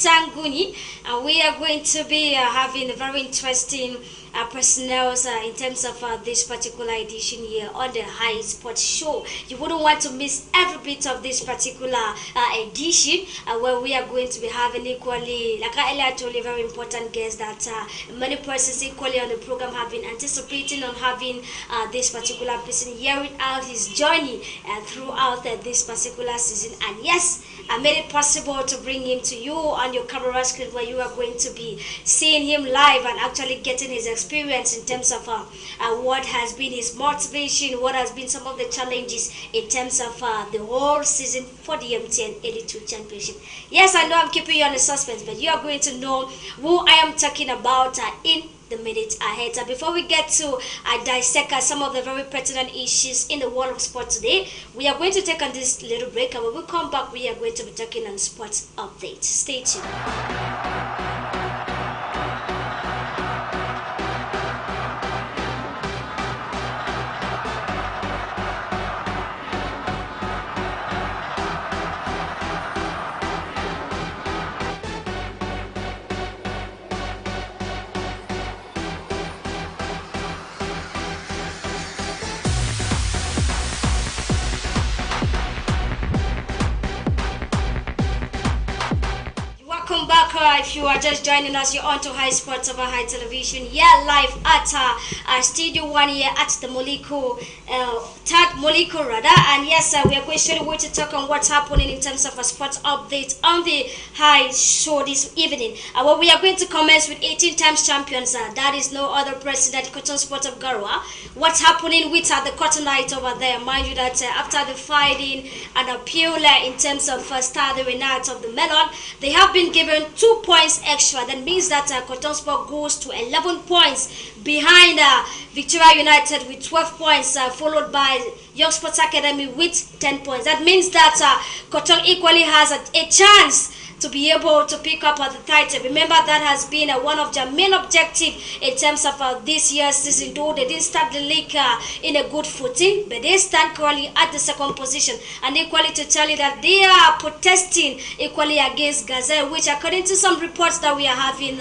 Tanguni, and we are going to be having a very interesting personnel in terms of this particular edition here on the High Sports Show. You wouldn't want to miss every bit of this particular edition where we are going to be having equally, like I earlier told you, very important guests that many persons equally on the program have been anticipating on having this particular person hearing out his journey throughout this particular season. And yes, I made it possible to bring him to you on your camera screen where you are going to be seeing him live and actually getting his experience in terms of what has been his motivation, what has been some of the challenges in terms of the whole season for the MTN 82 Championship. Yes, I know I'm keeping you on the suspense, but you are going to know who I am talking about in the minute ahead. Before we get to dissect some of the very pertinent issues in the world of sport today, we are going to take on this little break, and when we come back, we are going to be talking on sports updates. Stay tuned. Welcome back. If you are just joining us, you're on to High Sports over High Television. Yeah, live at Studio 1 here at the Moliko, Tag Moliko rather. And yes, we are going straight away to talk on what's happening in terms of a sports update on the High Show this evening. Well, we are going to commence with 18 times champions. That is no other president, Cotton Sport of Garwa. What's happening with the Cotton Knight over there? Mind you that after the fighting and appeal in terms of Star the Renat of the Melon, they have been given 2 points extra. That means that Cotton Sport goes to 11 points behind Victoria United with 12 points, followed by Young Sports Academy with 10 points. That means that Cotton equally has a chance to be able to pick up the title. Remember, that has been one of their main objectives in terms of this year's season, though they didn't start the league in a good footing, but they stand currently at the second position. And equally to tell you that they are protesting equally against Gazelle, which according to some reports that we are having,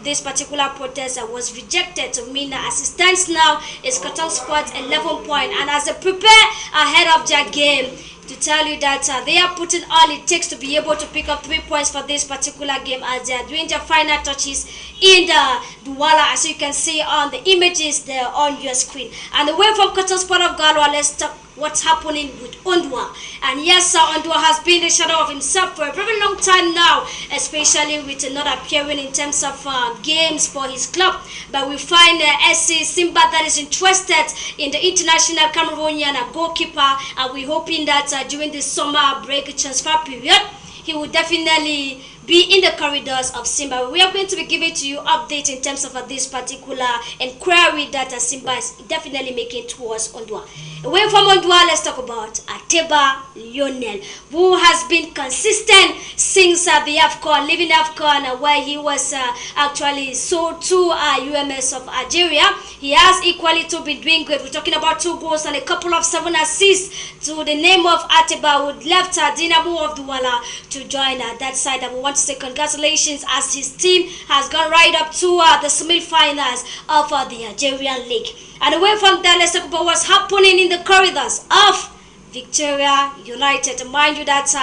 this particular protest was rejected. To mean as it stands now, is Cotton Sport 11 points, and as they prepare ahead of their game, to tell you that they are putting all it takes to be able to pick up 3 points for this particular game as they are doing their final touches in the Douala, as you can see on the images there on your screen. And away from Cotton Sport of Galwa, let's talk what's happening with Ondwa. And yes, Ondwa has been the shadow of himself for a very long time now, especially with not appearing in terms of games for his club. But we find SC Simba that is interested in the international Cameroonian goalkeeper, and we're hoping that during the summer break transfer period, he will definitely be in the corridors of Simba. We are going to be giving to you updates in terms of this particular inquiry that Simba is definitely making towards Ondwa. Away from Ondwa, let's talk about Ateba Lionel, who has been consistent since the AFCON, leaving AFCON where he was actually sold to UMS of Algeria. He has equally to be doing great. We're talking about 2 goals and a couple of 7 assists to the name of Ateba, who left Dinamo of Douala to join that side. And we want to say congratulations as his team has gone right up to the semi-finals of the Algerian League. And away from there, let's talk about what's happening in the corridors of Victoria United. Mind you that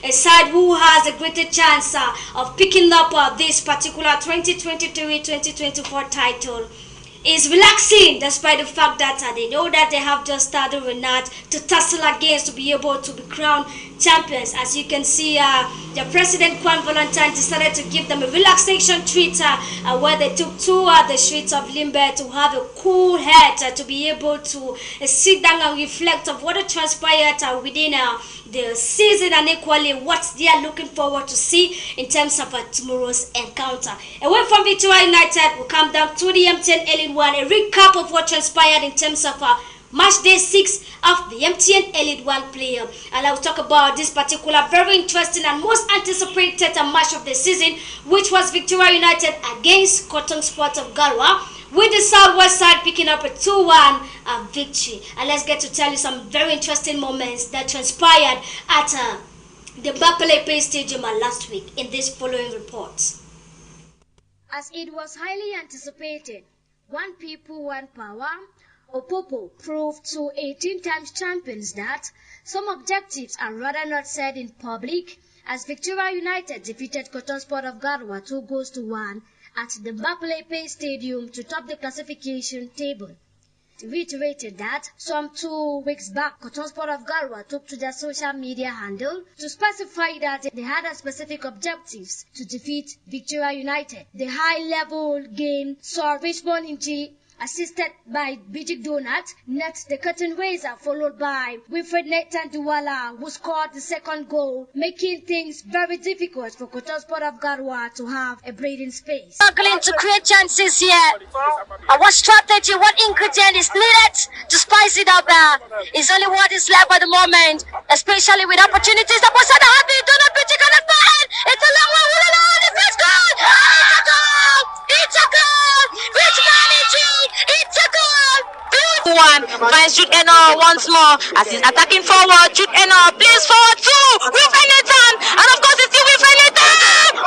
a side who has a greater chance of picking up this particular 2023-2024 title is relaxing, despite the fact that they know that they have just started Renat to tussle against to be able to be crowned champions. As you can see, the president Kwan Valentine decided to give them a relaxation treat where they took to the streets of Limbe to have a cool head to be able to sit down and reflect of what transpired within the season, and equally what they are looking forward to see in terms of tomorrow's encounter. Away from Victoria United, we'll come down to the MTN Elite 1, a recap of what transpired in terms of match day 6 of the MTN Elite 1 player. And I'll talk about this particular very interesting and most anticipated match of the season, which was Victoria United against Cotton Sport of Galwa, with the Southwest side picking up a 2-1 victory. And let's get to tell you some very interesting moments that transpired at the Bapelepe Stadium last week in this following report. As it was highly anticipated, one people, one power, Opopo proved to 18 times champions that some objectives are rather not said in public, as Victoria United defeated Cotton Sport of Garwa 2-1 at the Bapelepe Stadium to top the classification table. It reiterated that some 2 weeks back, Cotton Sport of Garwa took to their social media handle to specify that they had a specific objectives to defeat Victoria United. The high-level game saw Richmond Inji, assisted by Bijik Donat, net the curtain raiser, followed by Wilfred Nathan Duwala, who scored the second goal, making things very difficult for Cotton Sport of Garwa to have a breathing space. Struggling to create chances here. What strategy, what ingredient is needed to spice it up? It's only what is left at the moment, especially with opportunities. The Bosada have been done a Bijik on the far. It's a long one. The first goal. It's a goal. It's a goal. Richmond Inji. It's a goal! One finds Jude Eno once more as he's attacking forward. Jude Eno plays forward two. Wilfred Nathan, and of course it's still Wilfred Nathan. 2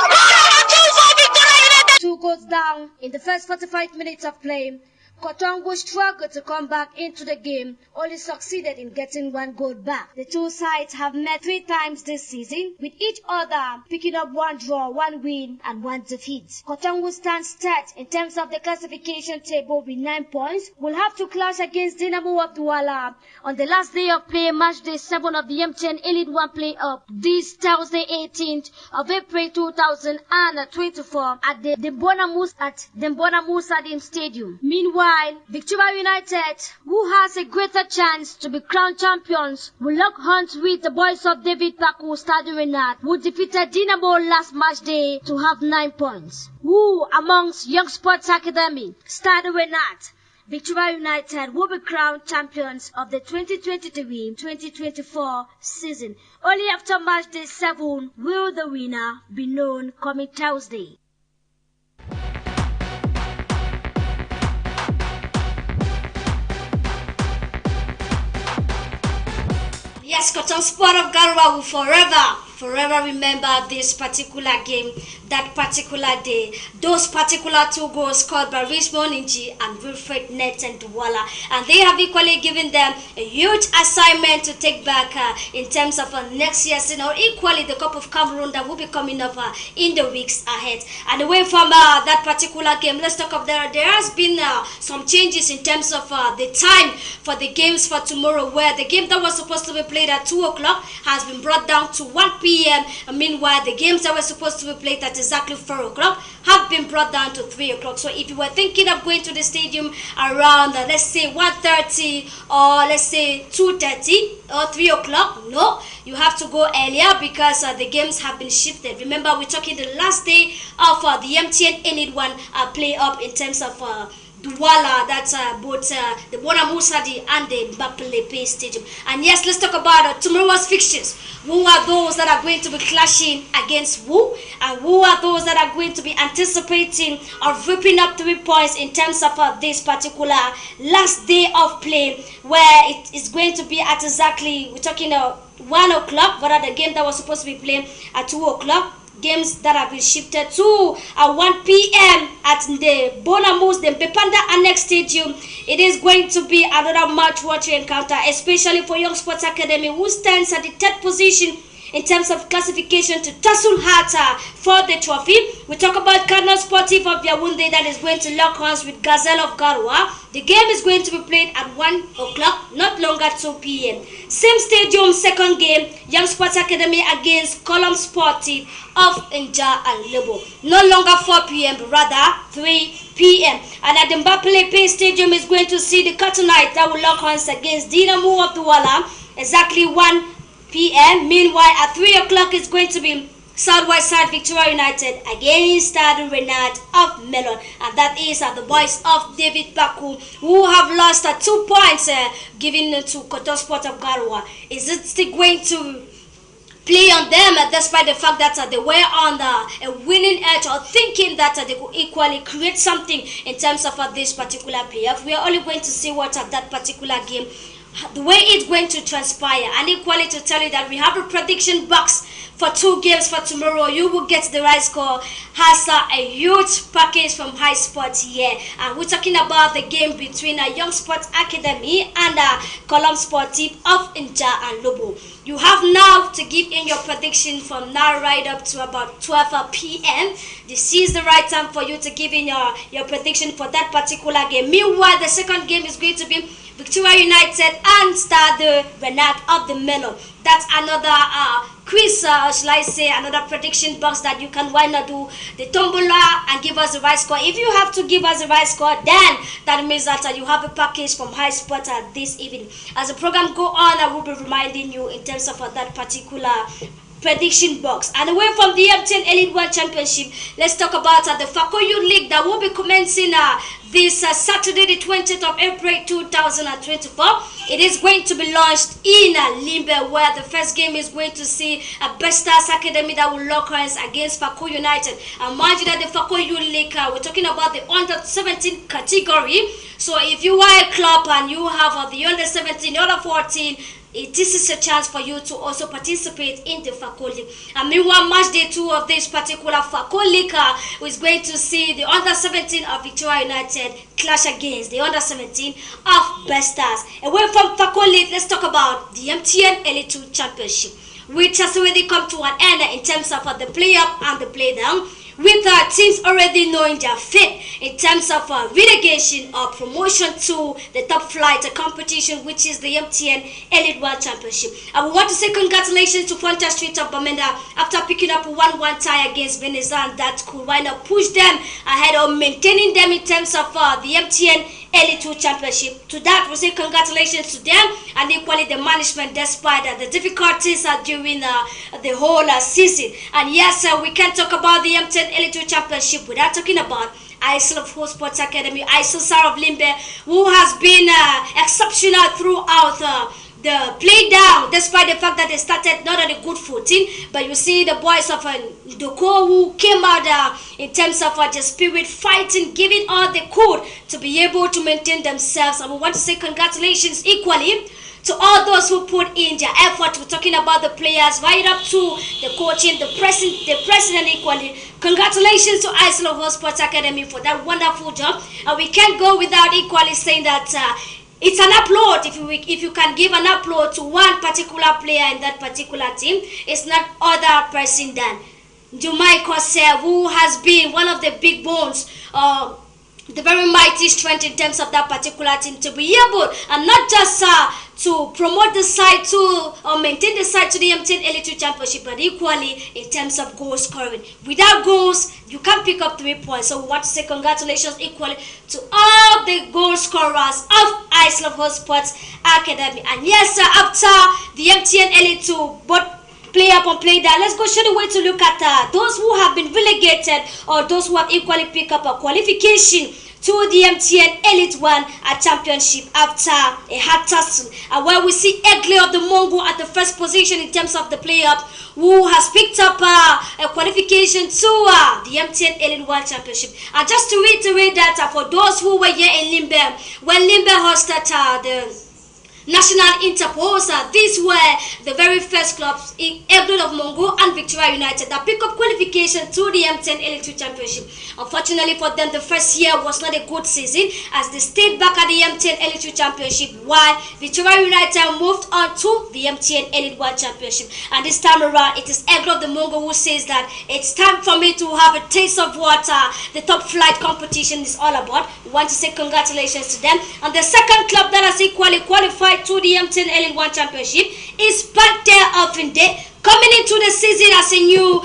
for Victoria United. 2 goals down in the first 45 minutes of play. Kotongo struggled to come back into the game, only succeeded in getting 1 goal back. The two sides have met 3 times this season, with each other picking up 1 draw, 1 win, and 1 defeat. Kotongo stands third in terms of the classification table with 9 points. Will have to clash against Dynamo of Douala on the last day of play, match day 7 of the MTN Elite 1 playoff, this Thursday 18th of April 2024 at the Dembona Musadim Stadium. Meanwhile, Victoria United, who has a greater chance to be crowned champions, will lock horns with the boys of David Paku Stade Renat, who defeated Dynamo last match day to have 9 points. Who amongst Young Sports Academy, Stade Renat, Victoria United will be crowned champions of the 2023-2024 season. Only after match day 7 will the winner be known coming Thursday. Yes, Cotton Sport of Garwa will forever remember this particular game, that particular day, those particular 2 goals scored by Richmond Inji and Wilfred Nathan Duwala, and they have equally given them a huge assignment to take back in terms of next year's, equally the Cup of Cameroon that will be coming up in the weeks ahead. And away from that particular game, let's talk of there has been some changes in terms of the time for the games for tomorrow, where the game that was supposed to be played at 2 o'clock has been brought down to 1 p.m. Meanwhile, the games that were supposed to be played at exactly 4 o'clock have been brought down to 3 o'clock. So if you were thinking of going to the stadium around, let's say 1:30 or let's say 2:30 or 3 o'clock, no, you have to go earlier because the games have been shifted. Remember, we're talking the last day of the MTN Elite 1 playoff in terms of Douala, that's both the Bona Musadi and the Bapelepe Stadium. And yes, let's talk about tomorrow's fixtures. Who are those that are going to be clashing against who? And who are those that are going to be anticipating of ripping up 3 points in terms of this particular last day of play, where it is going to be at exactly, we're talking 1 o'clock, but the game that was supposed to be playing at 2 o'clock. Games that have been shifted to 1 p.m. at the Bonamus, the Bepanda Annex Stadium. It is going to be another match-watching encounter, especially for Young Sports Academy, who stands at the 3rd position in terms of classification to tussle harder for the trophy. We talk about Cardinal Sportif of Yaoundé that is going to lock horns with Gazelle of Garwa. The game is going to be played at 1 o'clock, not longer 2 p.m. Same stadium, second game, Young Sports Academy against Column Sportif of Nja and Lebo. No longer 4 p.m., but rather 3 p.m. And at the Bapelepe Stadium is going to see the Cottonite that will lock horns against Dynamo of Douala, exactly 1 p.m. Meanwhile, at 3 o'clock, it's going to be Southwest Side Victoria United against Stade Renat of Melon. And that is the boys of David Baku, who have lost 2 points given to Cotton Sport of Garwa. Is it still going to play on them despite the fact that they were on a winning edge, or thinking that they could equally create something in terms of this particular playoff? We are only going to see what that particular game, the way it's going to transpire, and equally to tell you that we have a prediction box for 2 games for tomorrow. You will get the right score. Has a huge package from High Sports here. And we're talking about the game between Young Sports Academy and Column Sportive of Inja and Lobo. You have now to give in your prediction from now right up to about 12 p.m. This is the right time for you to give in your prediction for that particular game. Meanwhile, the second game is going to be Victoria United and Stade Renard of the Melon. That's another quiz, shall I say, another prediction box that you can why not do the tombola and give us the right score. If you have to give us the right score, then that means that you have a package from High Sport this evening. As the program go on, I will be reminding you in terms of that particular prediction box. And away from the MTN Elite One Championship, let's talk about the Fakoyu League that will be commencing this Saturday, the 20th of April 2024. It is going to be launched in Limbe, where the first game is going to see a Best Stars Academy that will lock hands against Fako United. And mind you that the Fakoyu League, we're talking about the under 17 category. So if you are a club and you have the under 17, the under 14, this is a chance for you to also participate in the Fako League. And meanwhile, match day 2 of this particular Fako League is going to see the under 17 of Victoria United clash against the under 17 of Best Stars. Away from Fako League, let's talk about the MTN Elite 2 Championship, which has already come to an end in terms of the play up and the play down, with teams already knowing their fate in terms of relegation or promotion to the top flight competition, which is the MTN Elite One Championship. I would want to say congratulations to Frontier Street of Bamenda after picking up a 1-1 tie against Venezuela, and that could wind up push them ahead of maintaining them in terms of the MTN Elite 2 Championship. To that, we say congratulations to them and equally the management, despite the difficulties during the whole season. And yes, we can't talk about the MTN Elite 2 Championship without talking about ISL of Whole Sports Academy, ISL Sar of Limbe, who has been exceptional throughout the play down, despite the fact that they started not on a good footing. But you see the boys of Doko who came out in terms of the spirit, fighting, giving all they could to be able to maintain themselves. And we want to say congratulations equally to all those who put in their effort. We're talking about the players right up to the coaching, the president equally. Congratulations to ISL Whole Sports Academy for that wonderful job. And we can't go without equally saying that it's an applaud. If you can give an applaud to one particular player in that particular team, it's not other person than Jumai Kosser, who has been one of the big bones, the very mighty strength in terms of that particular team, to be able and not just to promote the side to or maintain the side to the MTN Elite 2 Championship, but equally in terms of goal scoring. Without goals, you can't pick up 3 points. So we want to say congratulations equally to all the goal scorers of ISL Whole Sports Academy. And yes, after the MTN Elite 2, but play up and play down, let's go straight away to look at those who have been relegated or those who have equally picked up a qualification to the MTN Elite One Championship after a hard tussle. Where we see Egley of the Mongo at the first position in terms of the play-up, who has picked up a qualification to the MTN Elite One Championship. And just to reiterate that for those who were here in Limbe, when Limbe hosted the National Interpose, these were the very first clubs in Egley of Mongo and Victoria United that pick up qualification to the M10 Elite 2 Championship. Unfortunately for them, the first year was not a good season as they stayed back at the M10 Elite 2 Championship, while Victoria United moved on to the MTN Elite 1 Championship. And this time around, it is Egley of the Mongo who says that it's time for me to have a taste of what the top flight competition is all about. We want to say congratulations to them. And the second club that has equally qualified to the M10 Elite 1 Championship is Panther of Inde. Coming into the season as a new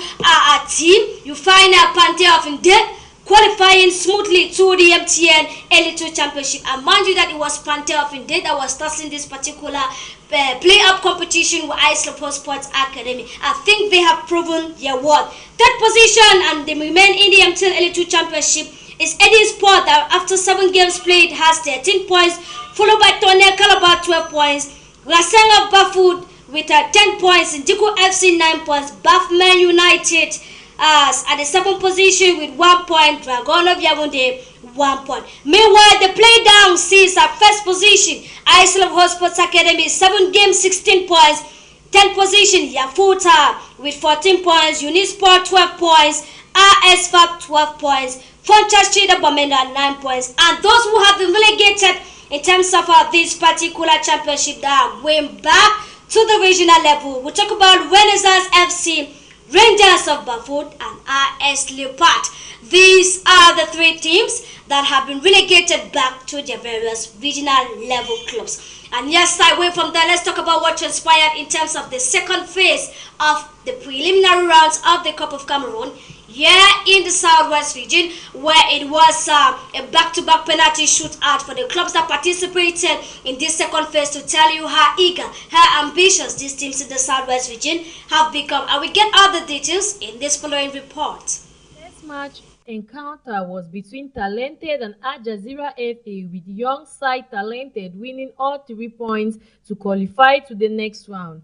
team, you find Panther of Inde qualifying smoothly to the MTN Elite 2 Championship. And mind you that it was Panther of Inde that was starting this particular play-up competition with ISL Sports Academy. I think they have proven their worth. Third position, and they remain in the M10 Elite 2 Championship, is Eddie Sport that after 7 games played has 13 points, followed by Tonel Calabar 12 points, Rasenga Bafud with 10 points, Ndiku FC 9 points, Bafman United at the 7th position with 1 point, Dragon of Yaoundé 1 point. Meanwhile, the play down sees at first position ISL Whole Sports Academy 7 games 16 points, 10th position, Yafuta with 14 points, Unisport 12 points, RSFAB 12 points, Fontas Chida Bamenda 9 points, and those who have been relegated in terms of this particular championship that are going back to the regional level. We'll talk about Renaissance FC, Rangers of Bafut, and RS Leopard. These are the three teams that have been relegated back to their various regional level clubs. And yes, away from that, let's talk about what transpired in terms of the second phase of the preliminary rounds of the Cup of Cameroon here in the Southwest region, where it was a back-to-back penalty shootout for the clubs that participated in this second phase, to tell you how eager, how ambitious these teams in the Southwest region have become. And we get all the details in this following report. This match encounter was between Talented and Al Jazeera FA, with young side Talented winning all 3 points to qualify to the next round.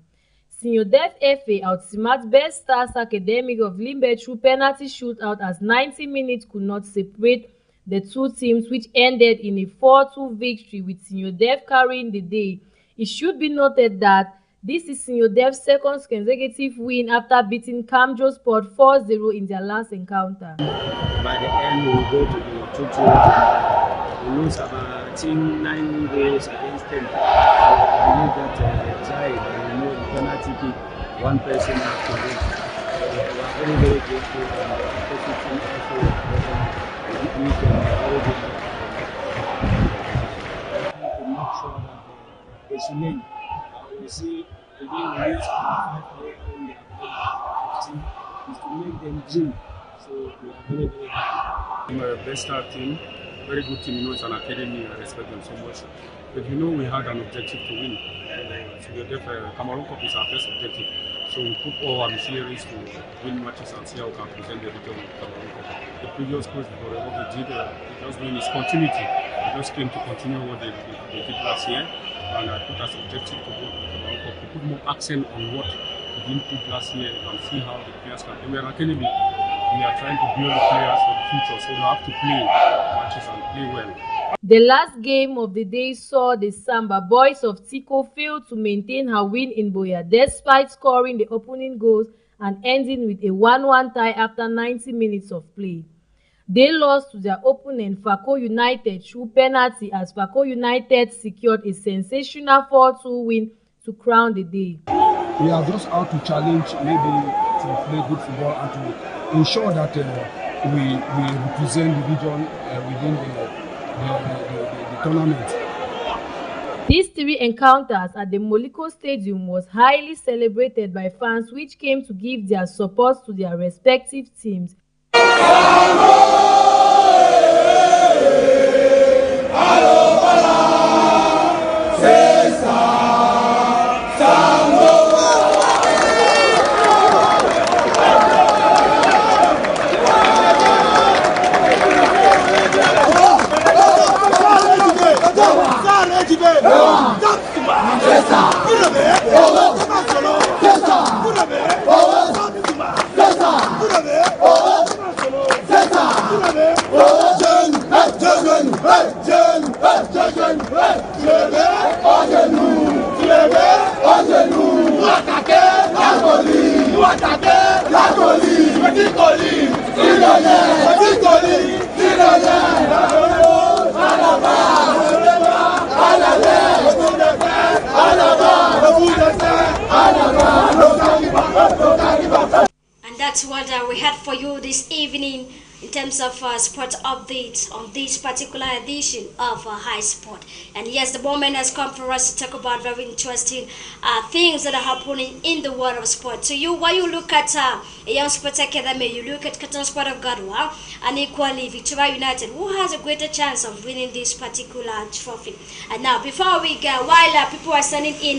Senior Def FA outsmart Best Stars Academic of Limbe through penalty shootout, as 90 minutes could not separate the two teams, which ended in a 4-2 victory with Senior Def carrying the day. It should be noted that this is Senior Def's second consecutive win after beating Kamjo Sport 4-0 in their last encounter. By the end, we will go to the 2-2. We lose about 9 goals against 10. I believe that they tried, and the penalty kick, one person has to win. We are very, very grateful and positive effort we can already to make sure that they should win. You see, the game we use in the team is to make them dream. So we are very, very happy. We are a best star team, very good team. You know, it's an academy. I respect them so much. But you know, we had an objective to win. So the Cameroon Cup is our first objective. So we put all our machineries to win matches and see how we can present the region with Cameroon Cup. The previous coach, what he did, just doing his continuity. He just came to continue what they did last year. And I put as objective to go to the Cameroon Cup, to put more accent on what we didn't put last year and see how the players can. We are an academy. We are trying to build the players for the future, so we have to play matches and play well. The last game of the day saw the Samba Boys of Tico fail to maintain her win in Boya, despite scoring the opening goals and ending with a 1-1 tie after 90 minutes of play. They lost to their opponent Fako United through penalty, as Fako United secured a sensational 4-2 win to crown the day. We are just out to challenge, maybe to play good football and to ensure that we represent the region within the tournament. These 3 encounters at the Moliko Stadium was highly celebrated by fans, which came to give their support to their respective teams. And that's what we had for you this evening in terms of sports updates on this particular edition of High Sport. And yes, the moment has come for us to talk about very interesting things that are happening in the world of sport. So when you look at a Young Sports Academy, you look at Cotton Sport of Gadwa, and equally Victoria United, who has a greater chance of winning this particular trophy. And now, before we go, while people are sending in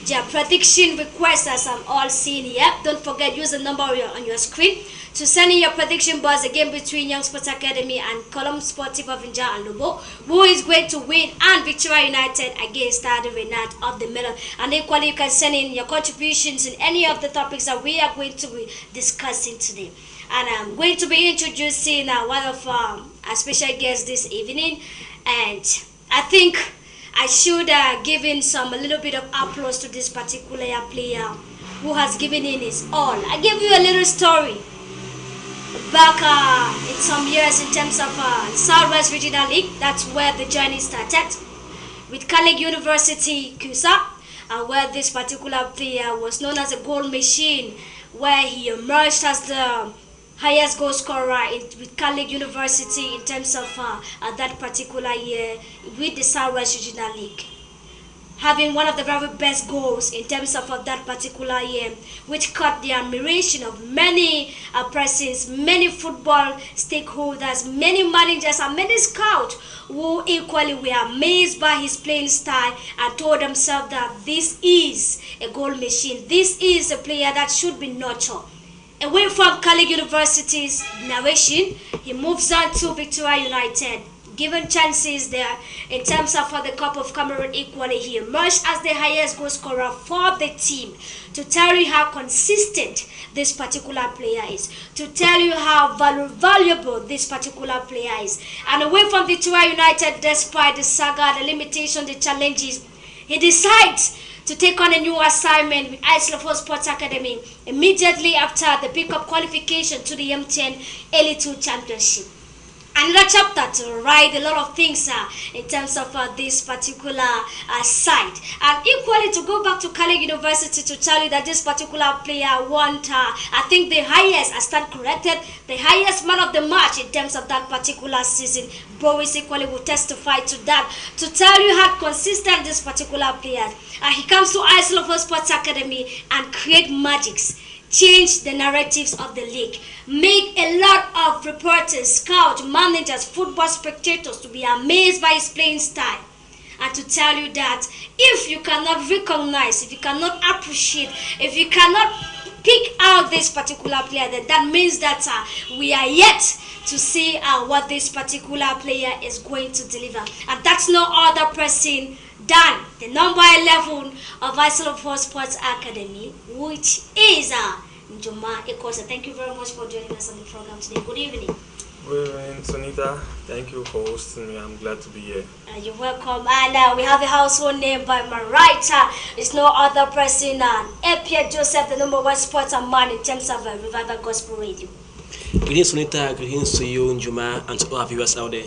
their prediction requests, as I'm all seeing here, don't forget, use the number on your screen to send in your prediction buzz, again between Young Sports Academy and Column Sportive of Inja and Lobo, who is going to win, and Victoria United against the Renat of the Middle. And equally, you can send in your contributions in any of the topics that we are going to be discussing today. And I'm going to be introducing one of our special guests this evening, and I think I should give in a little bit of applause to this particular player who has given in his all. I give you a little story. Back in some years in terms of Southwest Regional League, that's where the journey started. With College University, Kusa, where this particular player was known as a goal machine, where he emerged as the highest goal scorer with College University in terms of that particular year with the Southwest Regional League. Having one of the very best goals in terms of that particular year, which caught the admiration of many persons, many football stakeholders, many managers, and many scouts who equally were amazed by his playing style and told themselves that this is a goal machine. This is a player that should be nurtured. Away from College University's narration, he moves on to Victoria United. Given chances there in terms of the Cup of Cameroon equally, he emerged as the highest goal scorer for the team. To tell you how consistent this particular player is, to tell you how valuable this particular player is. And away from Victoria United, despite the saga, the limitations, the challenges, he decides to take on a new assignment with Islaford Sports Academy immediately after the pickup qualification to the M10 Elite 2 Championship. Another chapter to write a lot of things in terms of this particular site. And equally to go back to College University to tell you that this particular player won, I think the highest, I stand corrected, the highest man of the match in terms of that particular season. Boris equally will testify to that, to tell you how consistent this particular player is. He comes to Islaford Sports Academy and create magics. Change the narratives of the league, make a lot of reporters, scouts, managers, football spectators to be amazed by his playing style, and to tell you that if you cannot recognize, if you cannot appreciate, if you cannot pick out this particular player, then that means that we are yet to see what this particular player is going to deliver. And that's no other person than the number 11 of Islaford Sports Academy, which is Njuma Ekosa. Thank you very much for joining us on the program today. Good evening. Good evening, Sonita. Thank you for hosting me. I'm glad to be here. You're welcome. And we have a household name by my right. It's no other person than Epia Joseph, the number 1 sports and man in terms of Revival Gospel Radio. Greetings, Sonita. Greetings to you, Njuma, and to all our viewers out there.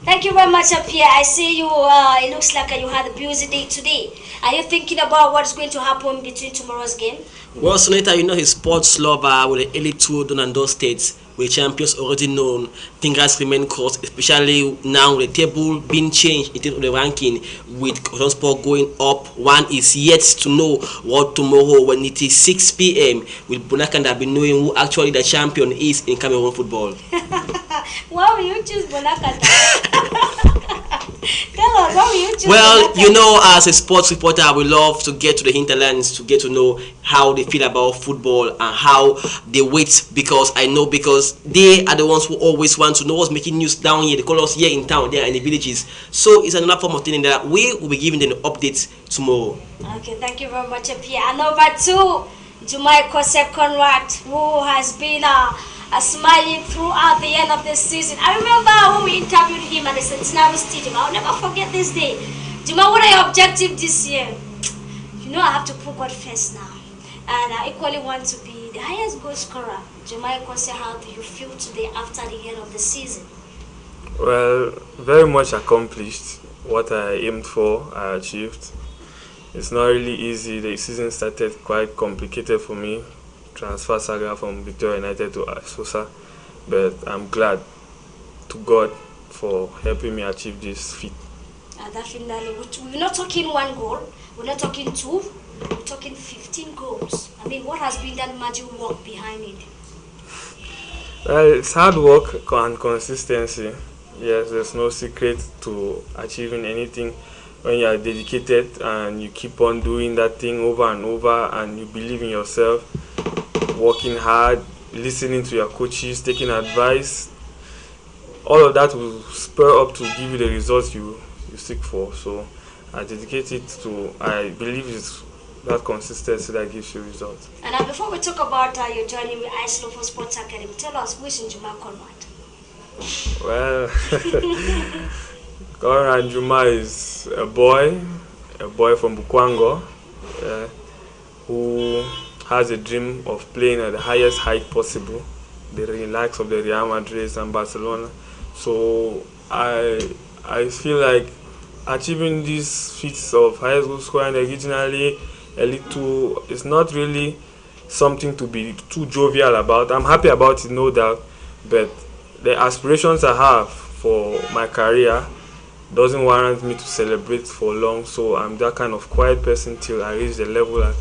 Thank you very much, Apia. I see you. It looks like you had a busy day today. Are you thinking about what's going to happen between tomorrow's game? Well, Sonita, you know his sports lover with the Elite 2 Donando States, with champions already known. Fingers remain crossed, especially now with the table being changed in terms of the ranking, with Cotton Sport going up. One is yet to know what tomorrow, when it is 6 p.m., with Bonakanda be knowing who actually the champion is in Cameroon football. Why will you choose Bonakanda? Tell us, why will you choose Well, Bonakanda? you know, as a sports reporter, I would love to get to the hinterlands to get to know how they feel about football and how they wait, because they are the ones who always want to know what's making news down here. They call us here in town, there in the villages. So it's another form of thing that we will be giving them updates tomorrow. Okay, thank you very much, Apia. And number 2, Jumai Kosep Conrad, who has been smiling throughout the end of the season. I remember when we interviewed him at the Centenary Stadium. I'll never forget this day. Juma, what are your objectives this year? You know, I have to put God first now. And I equally want to be the highest goal scorer. Juma Kose, how do you feel today after the end of the season? Well, very much accomplished. What I aimed for, I achieved. It's not really easy. The season started quite complicated for me. Transfer saga from Victoria United to Asosa, but I'm glad to God for helping me achieve this feat. Definitely. We're not talking 1 goal, we're not talking 2, we're talking 15 goals. I mean, what has been that magic work behind it? Well, it's hard work and consistency. Yes, there's no secret to achieving anything. When you are dedicated and you keep on doing that thing over and over, and you believe in yourself, working hard, listening to your coaches, taking advice, all of that will spur up to give you the results you seek for. So I dedicate it to, I believe it's that consistency that gives you results. And before we talk about your journey with Islaford Sports Academy, tell us who is Njuma Conrad? Well, Conrad Njuma is a boy from Bukwango, who has a dream of playing at the highest height possible, the likes of the Real Madrid and Barcelona. So I feel like achieving these feats of highest goal scoring originally Elite 2 is not really something to be too jovial about. I'm happy about it, no doubt, but the aspirations I have for my career doesn't warrant me to celebrate for long, so I'm that kind of quiet person till I reach the level that.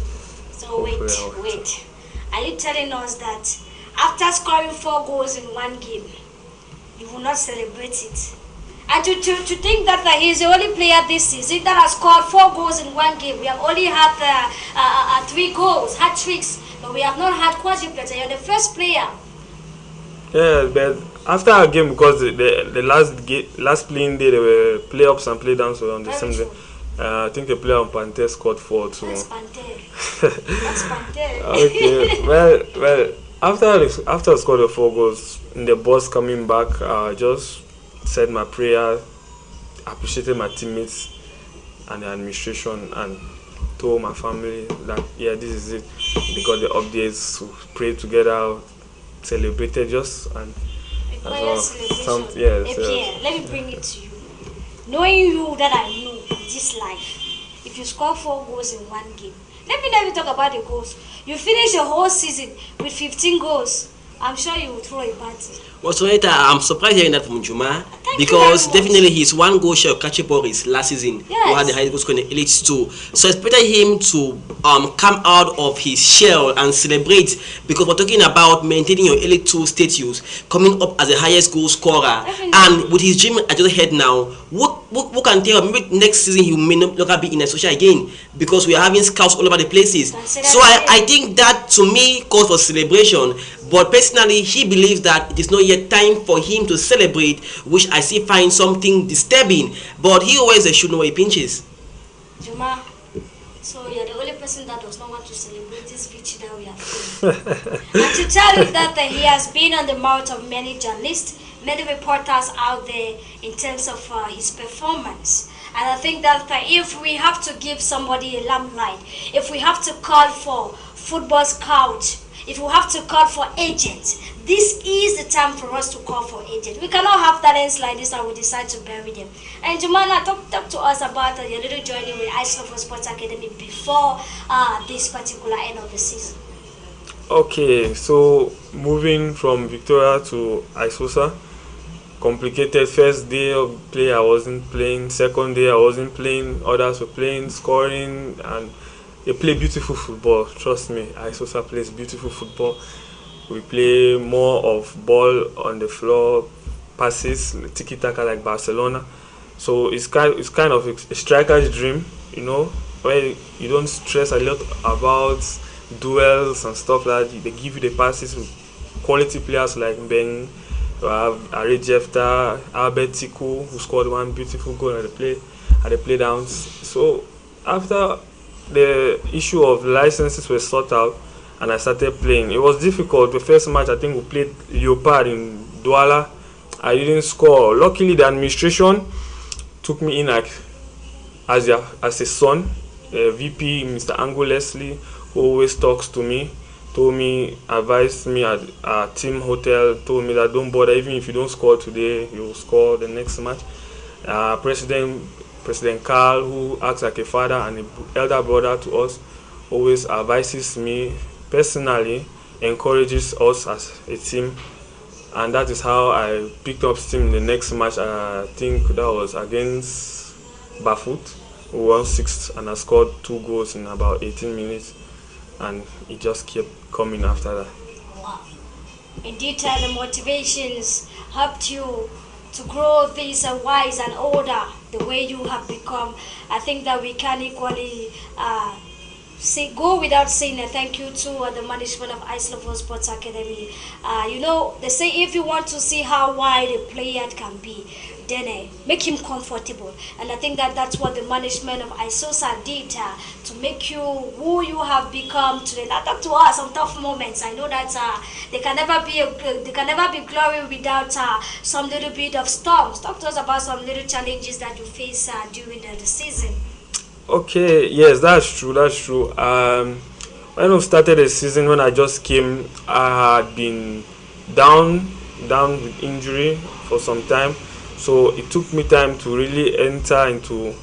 So wait. Are you telling us that after scoring 4 goals in one game, you will not celebrate it? And to think that he is the only player this season that has scored 4 goals in one game. We have only had 3 goals, hat-tricks, but we have not had quadruplets. You're the first player. Yeah, but after our game, because the last playing day, there were play-ups and play-downs on the same day. I think the player on Panther scored 4 too. That's Panther. That's Panther. Okay, well, after I scored the 4 goals, in the bus coming back, I just said my prayer, appreciated my teammates and the administration, and told my family that yeah, this is it. They got the updates, we prayed together, celebrated just and yes. Pierre, let me bring it to you. Knowing you that I know this life, if you score 4 goals in one game, let me not even talk about the goals. You finish the whole season with 15 goals. I'm sure you will throw a party. Well, so I'm surprised hearing that from Juma, because definitely he's 1 goal short of catching Boris last season, who had the highest goal scoring in Elite 2. So I expected him to come out of his shell and celebrate, because we're talking about maintaining your Elite 2 status, coming up as the highest goal scorer, and with his dream at your head now, who can tell maybe next season he may no longer be in a social again, because we are having scouts all over the places. So I think that to me calls for celebration. But personally, he believes that it is not yet time for him to celebrate, which I see find something disturbing. But he always should know where he pinches. Juma, so you're the only person that does not want to celebrate this victory that we have seen. And to tell you that he has been on the mouth of many journalists, many reporters out there in terms of his performance. And I think that if we have to give somebody a limelight, if we have to call for football scouts, if we have to call for agents, this is the time for us to call for agents. We cannot have talents like this and we decide to bury them. And Jumana, talk to us about your little journey with Islofo Sports Academy before this particular end of the season. Okay, so moving from Victoria to Isosa, complicated. First day of play I wasn't playing, second day I wasn't playing, others were playing, scoring, and they play beautiful football. Trust me, Isosa plays beautiful football. We play more of ball on the floor, passes, tiki-taka like Barcelona. So it's kind of a striker's dream, you know, where you don't stress a lot about duels and stuff like that. They give you the passes with quality players like Ben, you have Ari Jefta, Albert Tiku, who scored 1 beautiful goal at the play downs. So after the issue of licenses were sorted out and I started playing, it was difficult. The first match I think we played Leopard in Douala, I didn't score. Luckily the administration took me in as a son. VP Mr. Ango Leslie, who always talks to me, told me, advised me at a team hotel, told me that don't bother, even if you don't score today, you will score the next match. President Carl, who acts like a father and an elder brother to us, always advises me personally, encourages us as a team, and that is how I picked up steam in the next match. I think that was against Bafut. We won 6 and I scored 2 goals in about 18 minutes, and it just kept coming after that. Wow. Indeed, the motivations helped you to grow this wise and older the way you have become. I think that we can equally go without saying a thank you to the management of Islofo Sports Academy. You know, they say if you want to see how wide a player can be, then make him comfortable. And I think that that's what the management of Isosa did to make you who you have become today. Now talk to us some tough moments. I know that there can never be glory without some little bit of storms. Talk to us about some little challenges that you face during the season. Okay, yes, that's true. When when I started the season, when I just came, I had been down with injury for some time. So it took me time to really enter into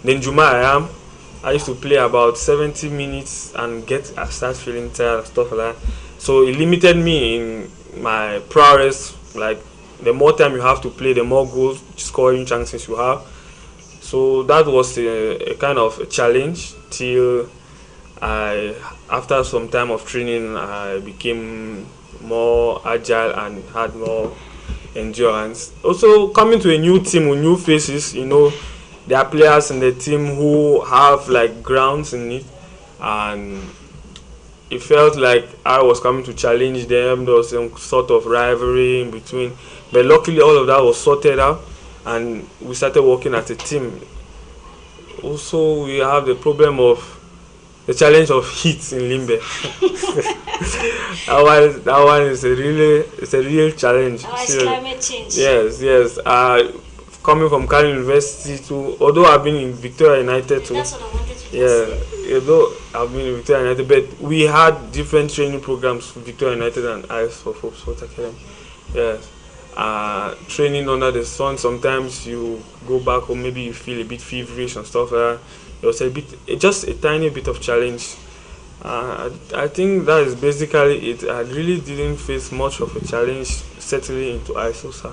the Njuma I am. I used to play about 70 minutes and start feeling tired and stuff like that. So it limited me in my prowess. Like, the more time you have to play, the more goals scoring chances you have. So that was a kind of a challenge till after some time of training, I became more agile and had more endurance. Also, coming to a new team with new faces, there are players in the team who have like grounds in it, and it felt like I was coming to challenge them. There was some sort of rivalry in between, but luckily all of that was sorted out and we started working as a team. Also, we have the problem of the challenge of heat in Limbe. that one is a real challenge. It's climate change. Yes. Coming from Kano University although I've been in Victoria United too. That's what I wanted to say. Although I've been in Victoria United, but we had different training programs for Victoria United and Ice for Hope Sport Academy. Yes. Training under the sun, sometimes you go back home, maybe you feel a bit feverish and stuff like that. It was just a tiny bit of challenge. I think that is basically it. I really didn't face much of a challenge settling into ISOSA.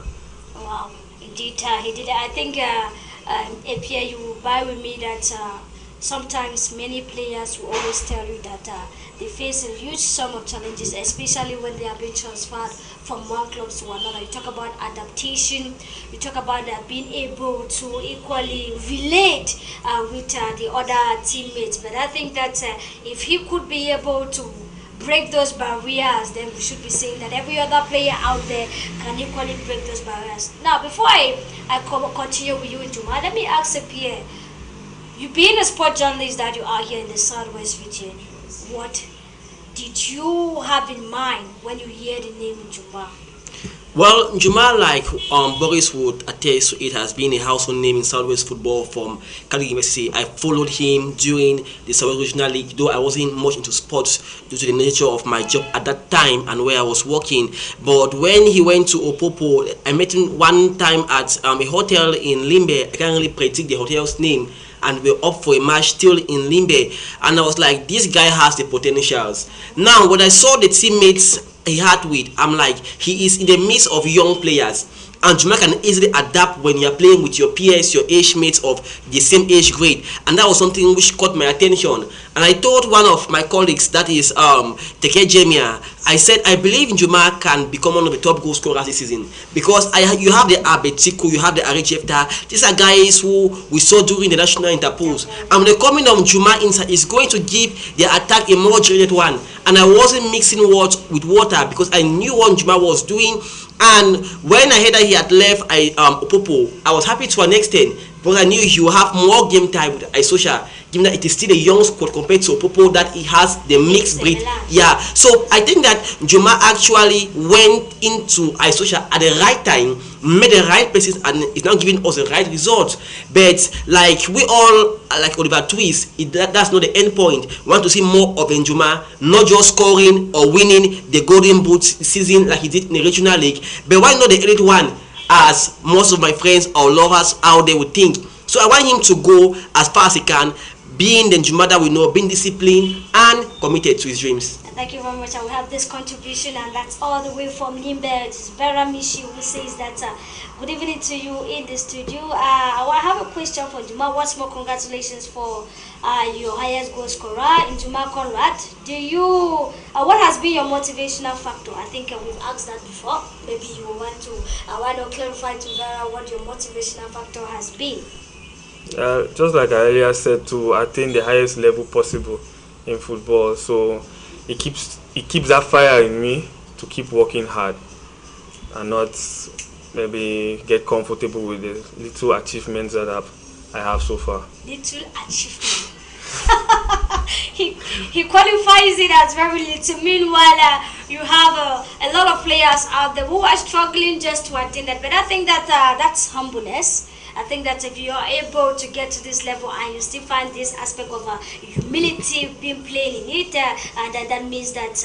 Wow, indeed, he did. I think, Apia, you will buy with me that sometimes many players will always tell you that they face a huge sum of challenges, especially when they are being transferred from one club to another. You talk about adaptation, you talk about being able to equally relate with the other teammates. But I think that if he could be able to break those barriers, then we should be saying that every other player out there can equally break those barriers. Now, before I continue with you, Njuma, let me ask Pierre, you being a sport journalist that you are here in the Southwest region, what did you have in mind when you hear the name Njuma? Well, Njuma, like Boris would attest to, it has been a household name in Southwest football from Kano University. I followed him during the Southwest Regional League, though I wasn't much into sports due to the nature of my job at that time and where I was working. But when he went to Opopo, I met him one time at a hotel in Limbe. I can't really predict the hotel's name. And we're up for a match still in Limbe. And I was like, this guy has the potentials. Now, when I saw the teammates he had with, I'm like, he is in the midst of young players. And Njuma can easily adapt when you're playing with your peers, your age mates of the same age grade. And that was something which caught my attention. And I told one of my colleagues, that is Teke Jemia, I said, I believe Njuma can become one of the top goal scorers this season. Because you have the Abetiku, you have the Arejefta. These are guys who we saw during the national interpose. And the coming of Njuma inside is going to give the attack a more graded one. And I wasn't mixing words with water because I knew what Njuma was doing. And when I heard that he had left Opopo, I was happy to an extent because I knew he would have more game time with Isosha, given that it is still a young squad compared to Opopo that he has the mixed breed. Yeah, so I think that Njuma actually went into Isosha at the right time, made the right places, and is now giving us the right results. But like we all, like Oliver Twist, that's not the end point. We want to see more of Njuma, not just scoring or winning the Golden Boot season like he did in the regional league, but why not the elite one, as most of my friends or lovers out there would think. So I want him to go as far as he can, being the Njuma that we know, being disciplined and committed to his dreams. Thank you very much. I will have this contribution, and that's all the way from Limbe. It's Vera Mishi who says that good evening to you in the studio. I have a question for Njuma. Once more, congratulations for your highest goal scorer in Njuma Conrad. What has been your motivational factor? I think we've asked that before. Maybe you want to clarify to Vera what your motivational factor has been. Just like I earlier said, to attain the highest level possible in football. So it keeps that fire in me to keep working hard and not maybe get comfortable with the little achievements that I have so far. Little achievement. he qualifies it as very little. Meanwhile, you have a lot of players out there who are struggling just to attain that. But I think that that's humbleness. I think that if you are able to get to this level and you still find this aspect of humility being played in it, and that means that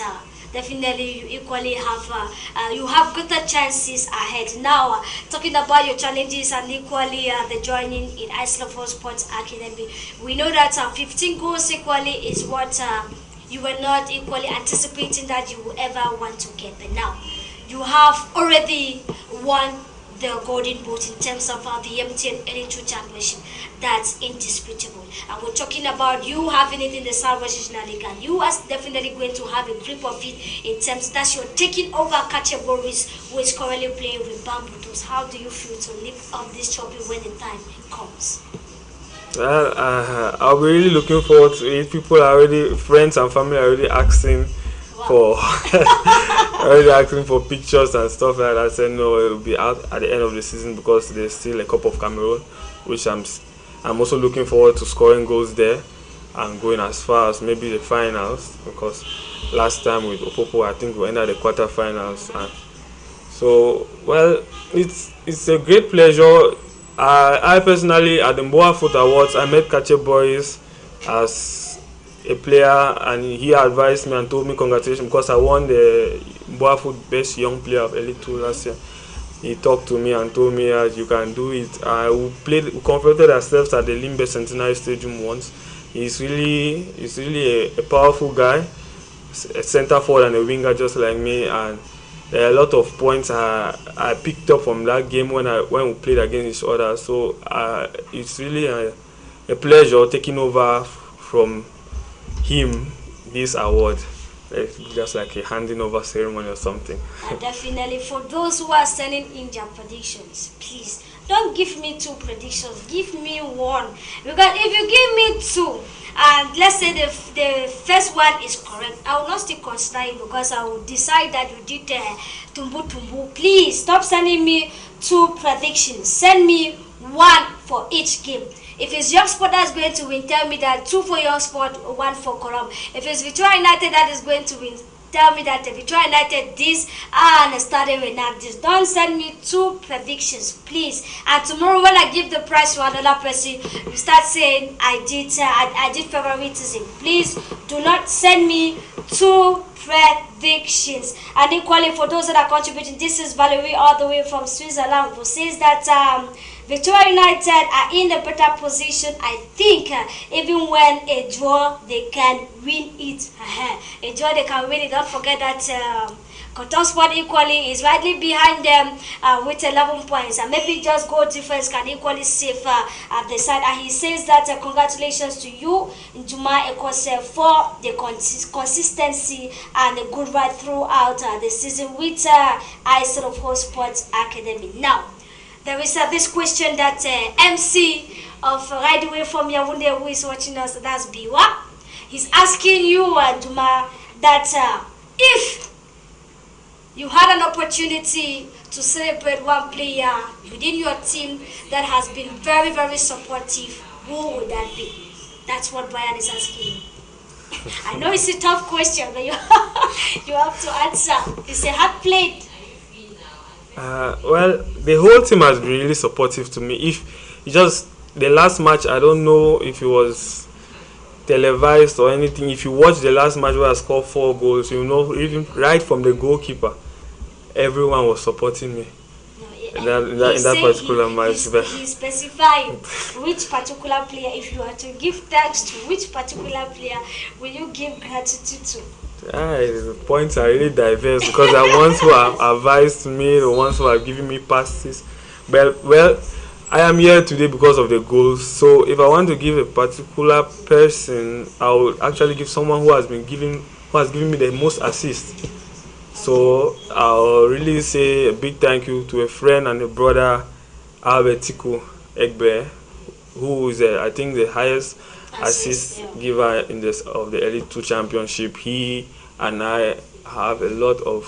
definitely you equally have you have greater chances ahead. Now, talking about your challenges and equally the joining in Iceland Sports Academy, we know that 15 goals equally is what you were not equally anticipating that you would ever want to get, but now you have already won the golden boot in terms of the MTN Elite Championship. That's indisputable. And we're talking about you having it in the Southwest Regional League, and you are definitely going to have a grip of it in terms that you're taking over categories who is currently playing with Bambutos. How do you feel to lift up this trophy when the time comes? Well, I'll be really looking forward to it. People are already, friends and family are already asking for already asking for pictures and stuff like that. I said no, it will be out at the end of the season because there's still a Cup of Cameroon, which I'm also looking forward to scoring goals there and going as far as maybe the finals, because last time with Opopo I think we ended the quarterfinals. And so, well, it's a great pleasure. I personally at the Mboa Foot Awards I met Kache Boris as a player, and he advised me and told me congratulations because I won the Mboa Foot Best Young Player of Elite 2 last year. He talked to me and told me you can do it. We confronted ourselves at the Limbe Centenary Stadium once. He's really a powerful guy, a centre forward and a winger just like me, and there are a lot of points I picked up from that game when we played against each other. So it's really a pleasure taking over from him this award. It's just like a handing over ceremony or something. And definitely for those who are sending in their predictions, please don't give me 2 predictions, give me 1. Because if you give me 2 and let's say the first one is correct, I will not still consider it because I will decide that you did tumbu. Please stop sending me 2 predictions. Send me 1 for each game. If it's Young Sport that's going to win, tell me that 2 for Young Sport, 1 for Coram. If it's Victoria United that is going to win, tell me that Victoria United this and starting with not this. Don't send me 2 predictions, please. And tomorrow when I give the prize to another person, you start saying I did favoritism. Please do not send me 2 predictions. And equally for those that are contributing, this is Valerie all the way from Switzerland, who says that Victoria United are in a better position. I think even when a draw, they can win it. A draw, they can win it. Don't forget that Cotton Sport equally is rightly behind them with 11 points. And maybe just goal difference can equally save at the side. And he says that congratulations to you, Juma Ekose, for the consistency and the good ride throughout the season with Iceland Sports Academy. Now, there is this question that MC of right away from Yaoundé who is watching us, that's Biwa. He's asking you, Duma, that if you had an opportunity to celebrate one player within your team that has been very, very supportive, who would that be? That's what Brian is asking you. I know it's a tough question, but you have to answer. It's a hard plate. Well, the whole team has been really supportive to me. If just the last match, I don't know if it was televised or anything. If you watch the last match where I scored 4 goals, you know, even right from the goalkeeper, everyone was supporting me. In that particular match. He specified which particular player. If you are to give thanks to which particular player, will you give gratitude to? The points are really diverse because the ones who have advised me, the ones who have given me passes. Well, I am here today because of the goals. So if I want to give a particular person, I would actually give someone who has given me the most assists. So I'll really say a big thank you to a friend and a brother, Albert Tiku Egbe, who is I think the highest assist giver in this of the Elite 2 Championship. He and I have a lot of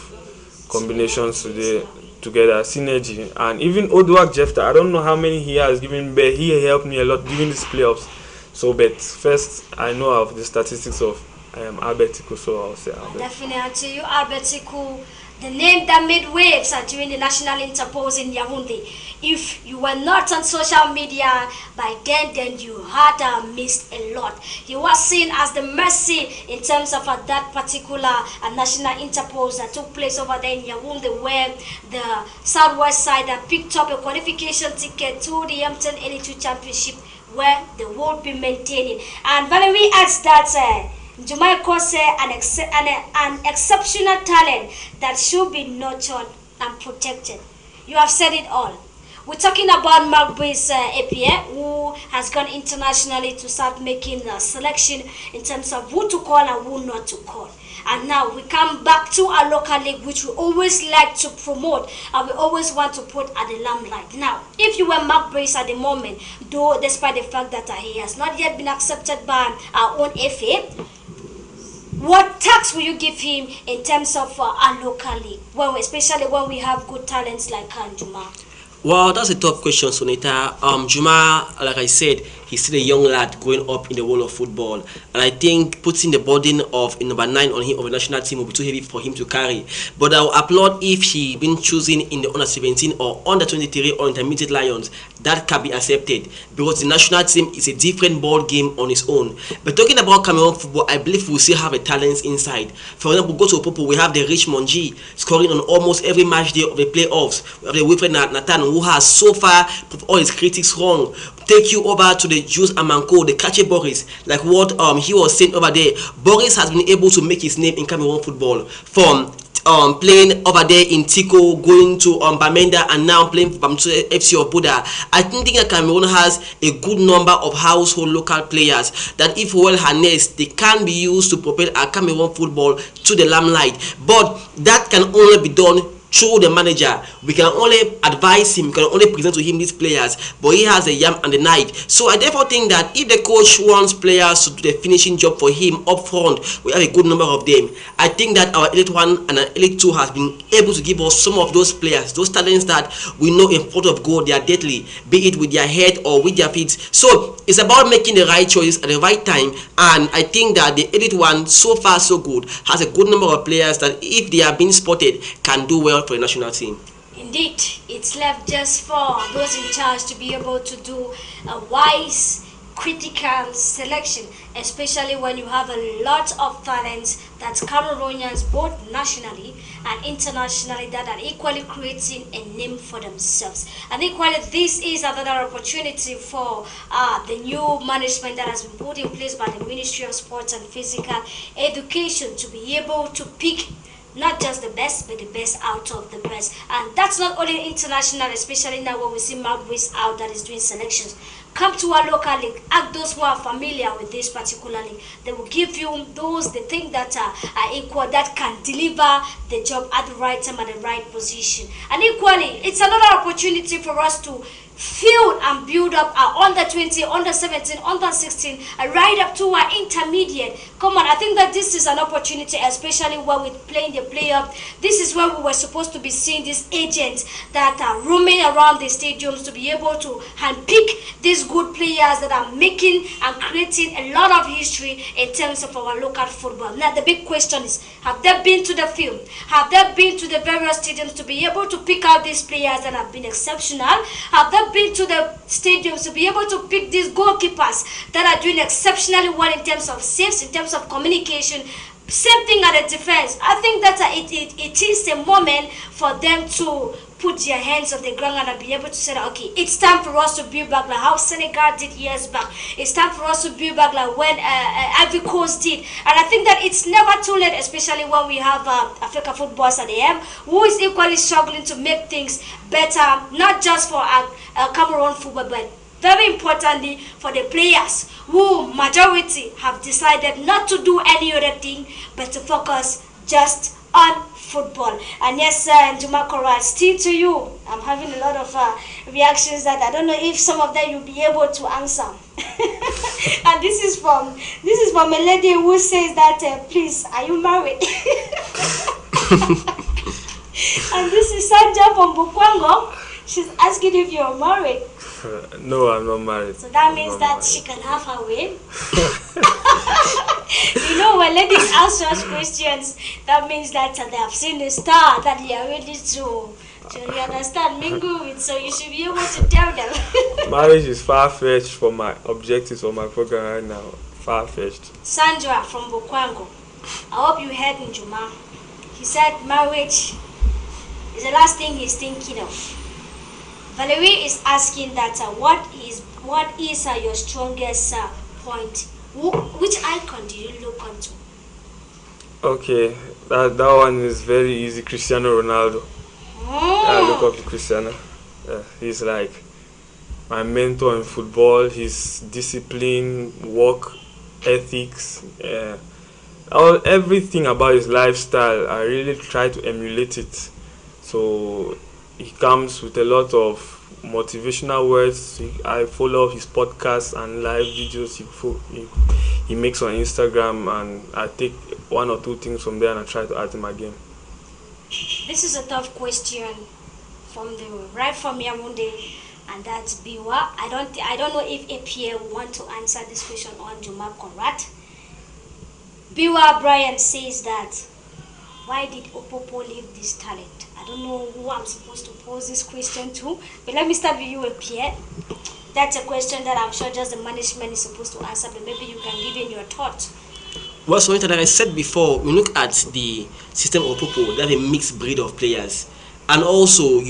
combinations together, synergy, and even Odwak Jefta. I don't know how many he has given, but he helped me a lot during these playoffs. So, but first I know of the statistics of Albert Tiku, so I'll say Albert. Definitely to you, Albert Tiku. the name that made waves during the national interpose in Yaoundé. If you were not on social media by then you had missed a lot. He was seen as the mercy in terms of that particular national interpose that took place over there in Yaoundé, where the Southwest side picked up a qualification ticket to the Hampton 82 Championship, where they will be maintaining. And Valerie adds that Jumai Kose, an exceptional talent that should be nurtured and protected. You have said it all. We're talking about Mark Brice Epie, who has gone internationally to start making a selection in terms of who to call and who not to call. And now we come back to our local league, which we always like to promote and we always want to put at the limelight. Now, if you were Mark Brice at the moment, though despite the fact that he has not yet been accepted by our own FA, what tax will you give him in terms of our local league, especially when we have good talents like Juma? Well, that's a tough question, Sonita. Juma, like I said, he's still a young lad growing up in the world of football. And I think putting the burden of number 9 on him of the national team will be too heavy for him to carry. But I will applaud if he been choosing in the under 17 or under 23 or intermediate Lions. That can be accepted because the national team is a different ball game on its own. But talking about Cameroon football, I believe we still have a talents inside. For example, go to Opopo, we have the Richmond G scoring on almost every match day of the playoffs. We have the Wilfred Nathan, who has so far proved all his critics wrong. Take you over to the Jules Amanko, the Kache Boris, like what he was saying over there. Boris has been able to make his name in Cameroon football from playing over there in Tico, going to Bamenda, and now playing for Bamtue FC of Buda. I think that Cameroon has a good number of household local players that, if well harnessed, they can be used to propel our Cameroon football to the limelight. But that can only be done through the manager. We can only advise him, we can only present to him these players, but he has a yam and a knife. So I therefore think that if the coach wants players to do the finishing job for him up front, we have a good number of them. I think that our Elite 1 and our Elite 2 has been able to give us some of those players, those talents that we know in front of goal they are deadly, be it with their head or with their feet. So it's about making the right choices at the right time, and I think that the Elite 1, so far so good, has a good number of players that, if they are being spotted, can do well for the national team. Indeed, it's left just for those in charge to be able to do a wise, critical selection, especially when you have a lot of talents that Cameroonians, both nationally and internationally, that are equally creating a name for themselves. And equally, this is another opportunity for the new management that has been put in place by the Ministry of Sports and Physical Education to be able to pick not just the best, but the best out of the best. And that's not only international, especially now when we see Mark Brice out that is doing selections. Come to our local league, ask those who are familiar with this particular league. They will give you those they think that are equal, that can deliver the job at the right time, at the right position. And equally, it's another opportunity for us to field and build up our under 20, under 17, under 16, right up to our intermediate. Come on, I think that this is an opportunity, especially when we're playing the playoff. This is where we were supposed to be seeing these agents that are roaming around the stadiums to be able to handpick these good players that are making and creating a lot of history in terms of our local football. Now, the big question is, have they been to the field? Have they been to the various stadiums to be able to pick out these players that have been exceptional? Have they been to the stadiums to be able to pick these goalkeepers that are doing exceptionally well in terms of saves, in terms of communication? Same thing at the defense. I think that it is a moment for them to put their hands on the ground and be able to say that, okay, it's time for us to build back like how Senegal did years back. It's time for us to build back like when Ivory Coast did. And I think that it's never too late, especially when we have Africa Footballers at the AM, who is equally struggling to make things better, not just for Cameroon football, but very importantly for the players who majority have decided not to do any other thing but to focus just on football. And yes, Juma Kora, still to you. I'm having a lot of reactions that I don't know if some of them you'll be able to answer. And this is from a lady who says that please, are you married? And this is Sanja from Bukwango. She's asking if you're married. No, I'm not married. So that means that she can have her way. When ladies ask such questions, that means that they have seen a star that they are ready to you understand, mingle with. So you should be able to tell them. Marriage is far-fetched for my objectives for my program right now. Far-fetched. Sandra from Bokwango, I hope you heard Njuma. He said marriage is the last thing he's thinking of. Valerie is asking that what is your strongest point? Which icon do you look onto? Okay, that one is very easy. Cristiano Ronaldo. I look up to Cristiano. He's like my mentor in football. His discipline, work ethics, everything about his lifestyle, I really try to emulate it. So he comes with a lot of motivational words. I follow his podcasts and live videos he makes on Instagram, and I take one or two things from there and I try to add in my game. This is a tough question from Yaoundé, and that's Biwa. I don't know if APA want to answer this question on Juma Conrad. Biwa Brian says that why did Opopo leave this talent? I don't know who I'm supposed to pose this question to, but let me start with you, APA. That's a question that I'm sure just the management is supposed to answer, but maybe you can give in your thoughts. Well, so like I said before, we look at the system of Popo, they have a mixed breed of players. And also,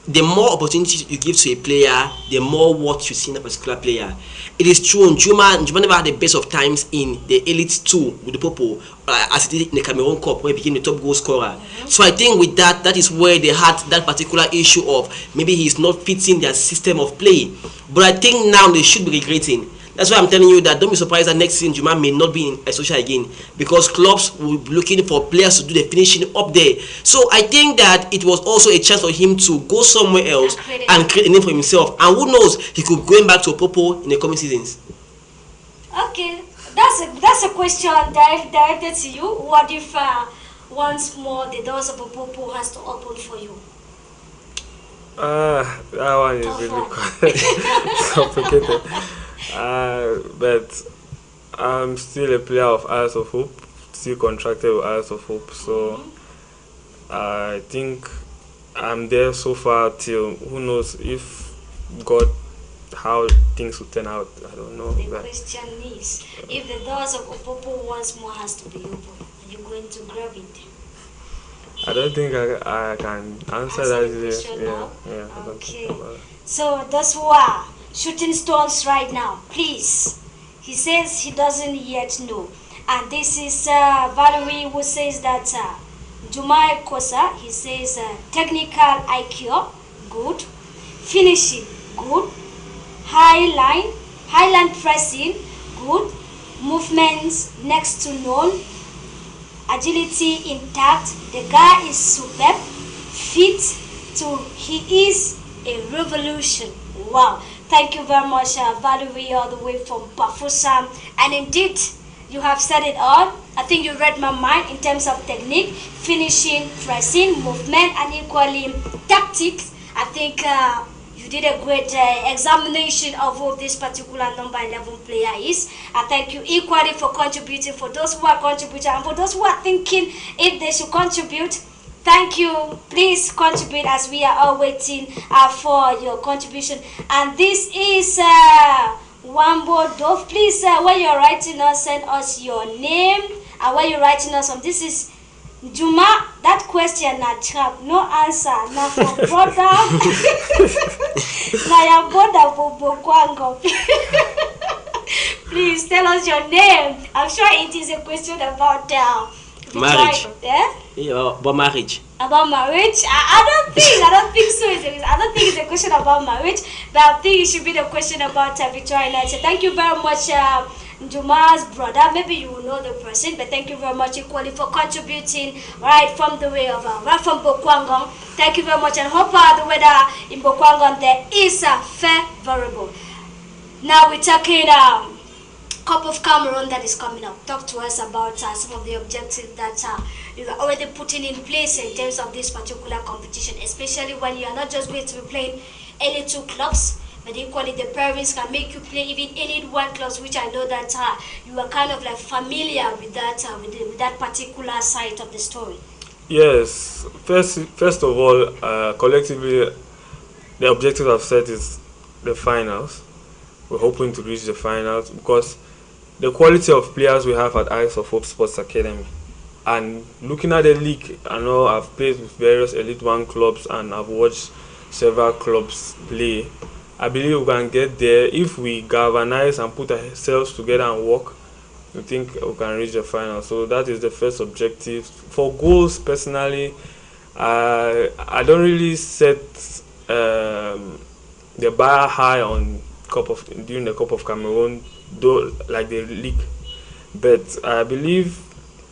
the more opportunities you give to a player, the more what you see in a particular player. It is true, Juma never had the best of times in the Elite 2 with the Popo, as it did in the Cameroon Cup, where he became the top goal scorer. So I think with that is where they had that particular issue of maybe he's not fitting their system of play. But I think now they should be regretting. That's why I'm telling you that don't be surprised that next season Juma may not be in a social again, because clubs will be looking for players to do the finishing up there. So I think that it was also a chance for him to go somewhere else and create a name for himself. And who knows, he could go back to Popo in the coming seasons. Okay, that's a question directed to you. What if once more the doors of Popo has to open for you? That one is really complicated. But I'm still a player of Eyes of Hope, still contracted with Eyes of Hope, so I think I'm there so far till who knows if God how things will turn out. I don't know. The question is, if the doors of Opopo once more has to be open, are you going to grab it? I don't think I can answer that. Yeah. Okay. So those who are shooting stones right now, please. He says he doesn't yet know. And this is Valerie who says that Jumai Kosa, he says technical IQ, good. Finishing, good. Highland pressing, good. Movements next to none. Agility intact. The guy is superb. Fit he is a revolution. Wow. Thank you very much, Valerie, all the way from Bafoussam. And indeed, you have said it all. I think you read my mind in terms of technique, finishing, pressing, movement, and equally tactics. I think you did a great examination of who this particular number 11 player is. I thank you equally for contributing, for those who are contributing, and for those who are thinking if they should contribute. Thank you. Please contribute as we are all waiting for your contribution. And this is Wambo Dove. Please, when you're writing us, send us your name. And when you're writing us from, this is Juma. That question, na trap. No answer. Na for brother. Na your brother Bobo Kwango. Please tell us your name. I'm sure it is a question about marriage. Yeah, about marriage. About marriage? I don't think so. I don't think it's a question about marriage, but I think it should be the question about Victoria United. Thank you very much, Juma's brother. Maybe you will know the person, but thank you very much equally for contributing right from the way of right from Bokwangong. Thank you very much, and hope the weather in Bokwangong there is favorable. Now we're talking Cup of Cameroon that is coming up. Talk to us about some of the objectives that you are already putting in place in terms of this particular competition, especially when you are not just going to be playing any two clubs, but equally the parents can make you play even in one class, which I know that you are kind of like familiar with that with that particular side of the story. Yes, first of all, collectively, the objective I've set is the finals. We're hoping to reach the finals because the quality of players we have at Eyes of Hope Sports Academy, and looking at the league, I know I've played with various Elite One clubs and I've watched several clubs play. I believe we can get there if we galvanize and put ourselves together and work. I think we can reach the final. So that is the first objective. For goals, personally, I don't really set the bar high on during the Cup of Cameroon, though, like the league. But I believe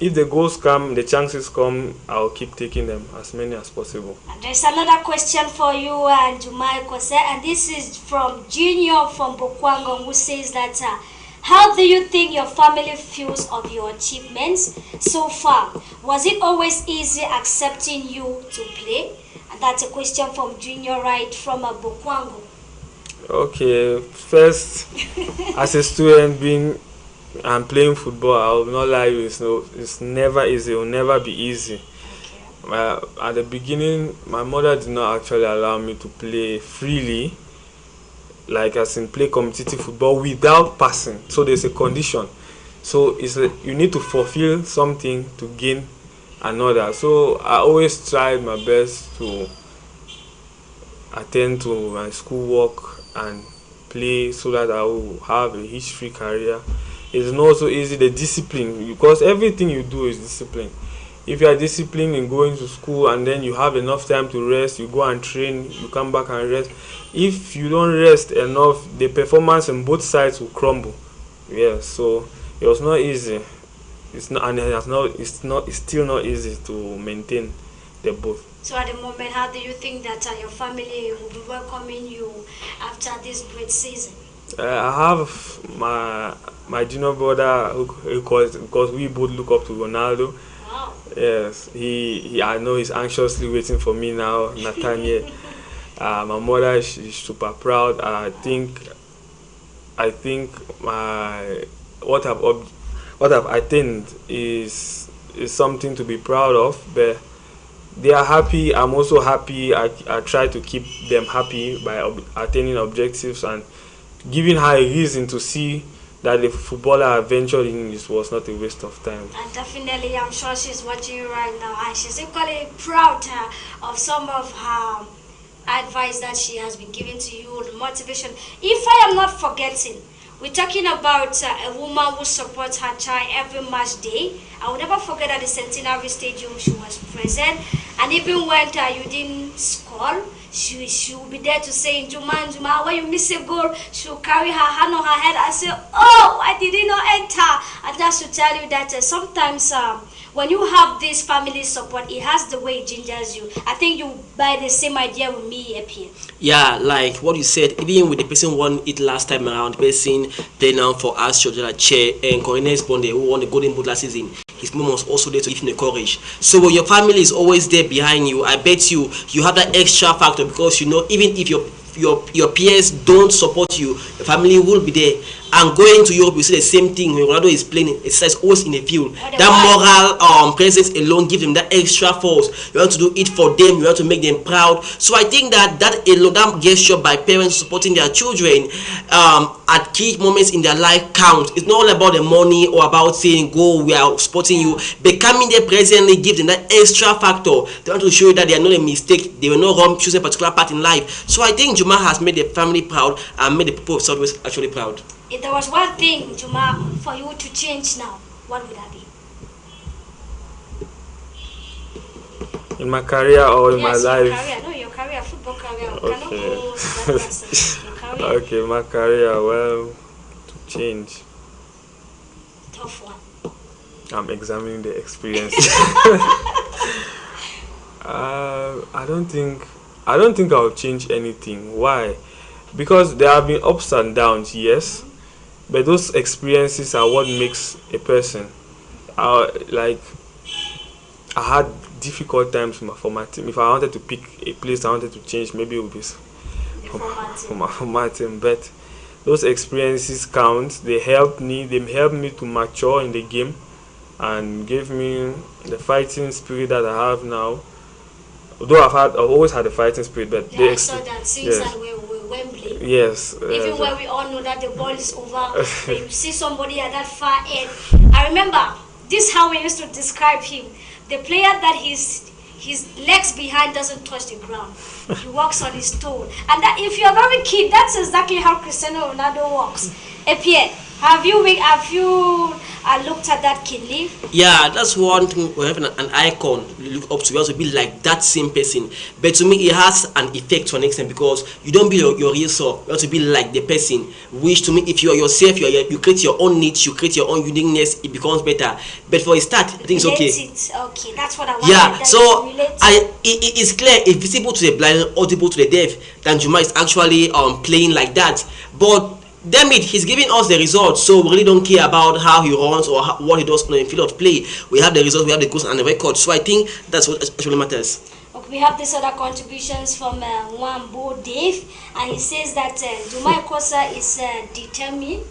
if the goals come, the chances come, I'll keep taking them, as many as possible. And there's another question for you, Jumai Kose, and this is from Junior from Bokwango, who says that how do you think your family feels of your achievements so far? Was it always easy accepting you to play? And that's a question from Junior right from Bokwango. Okay, first, as a student and playing football, I will not lie, it's never easy. It will never be easy. At the beginning, my mother did not actually allow me to play freely, like as in play competitive football without passing. So there's a condition. So you need to fulfill something to gain another. So I always tried my best to attend to my schoolwork and play so that I will have a history career. It's not so easy, the discipline, because everything you do is discipline. If you are disciplined in going to school and then you have enough time to rest, you go and train, you come back and rest. If you don't rest enough, the performance on both sides will crumble. Yes, so it was not easy. It's still not easy to maintain the both. So at the moment, how do you think that your family will be welcoming you after this great season? I have my junior brother because we both look up to Ronaldo. Wow. Yes, I know he's anxiously waiting for me now, Nathaniel. My mother, she's super proud. I think what I've attained is something to be proud of. But they are happy. I'm also happy. I try to keep them happy by attaining objectives and giving her a reason to see that the footballer I ventured in was not a waste of time. And definitely, I'm sure she's watching you right now, and she's equally proud of some of her advice that she has been giving to you, the motivation. If I am not forgetting, we're talking about a woman who supports her child every match day. I will never forget at the Centenary Stadium she was present, and even when you didn't score, she will be there to say, Juma, when you miss a goal, she will carry her hand on her head and say, oh, I did not enter. And that should tell you that sometimes when you have this family support, it has the way it gingers you. I think you buy the same idea with me up here. Yeah, like what you said, even with the person who won it last time around, the person playing now for us, Georgia Che and Cornelius Bonde, who won the Golden Boot last season. His mom was also there to give him the courage. So when your family is always there behind you, I bet you have that extra factor, because you know, even if your peers don't support you, the family will be there. And going to Europe, you see the same thing when Ronaldo is playing. It says always in the field. That moral presence alone gives them that extra force. You want to do it for them. You want to make them proud. So I think that alone, that gesture by parents supporting their children at key moments in their life counts. It's not all about the money or about saying, go, we are supporting you. Becoming there presently gives them that extra factor. They want to show you that they are not a mistake. They were not wrong choosing a particular part in life. So I think Juma has made the family proud and made the people of Southwest actually proud. If there was one thing, Juma, for you to change now, what would that be? In my career or in my life? Your career. No, your career, football career. Okay. Cannot go to that person. Your career. Okay, my career, well, to change. Tough one. I'm examining the experience. I don't think I'll change anything. Why? Because there have been ups and downs, yes, but those experiences are what makes a person. Like, I had difficult times for my team. If I wanted to pick a place I wanted to change, maybe it would be for my team. But those experiences count. They helped me to mature in the game and gave me the fighting spirit that I have now. Although I've always had a fighting spirit, but yeah, I saw that since Wembley. Yes. Even when we all know that the ball is over, you see somebody at that far end. I remember this is how we used to describe him: the player that his legs behind doesn't touch the ground. He walks on his toe. And that, if you're very keen, that's exactly how Cristiano Ronaldo walks. Epie, have you looked at that keenly? Yeah, that's one thing. We have an icon you look up to. You also be like that same person. But to me, it has an effect to an extent because you don't be your real self. You have to be like the person. Which to me, if you are yourself, you create your own niche, you create your own uniqueness. It becomes better. But for a start, I think it's okay. Okay, that's what I want. Yeah, so it is clear, it's visible to the blind, audible to the deaf. That Juma is actually playing like that. But damn it, he's giving us the results, so we really don't care about how he runs or what he does on the field of play. We have the results, we have the goals and the record. So I think that's what actually matters. Okay, we have this other contributions from Wambo Dave, and he says that Juma Kosa is determined.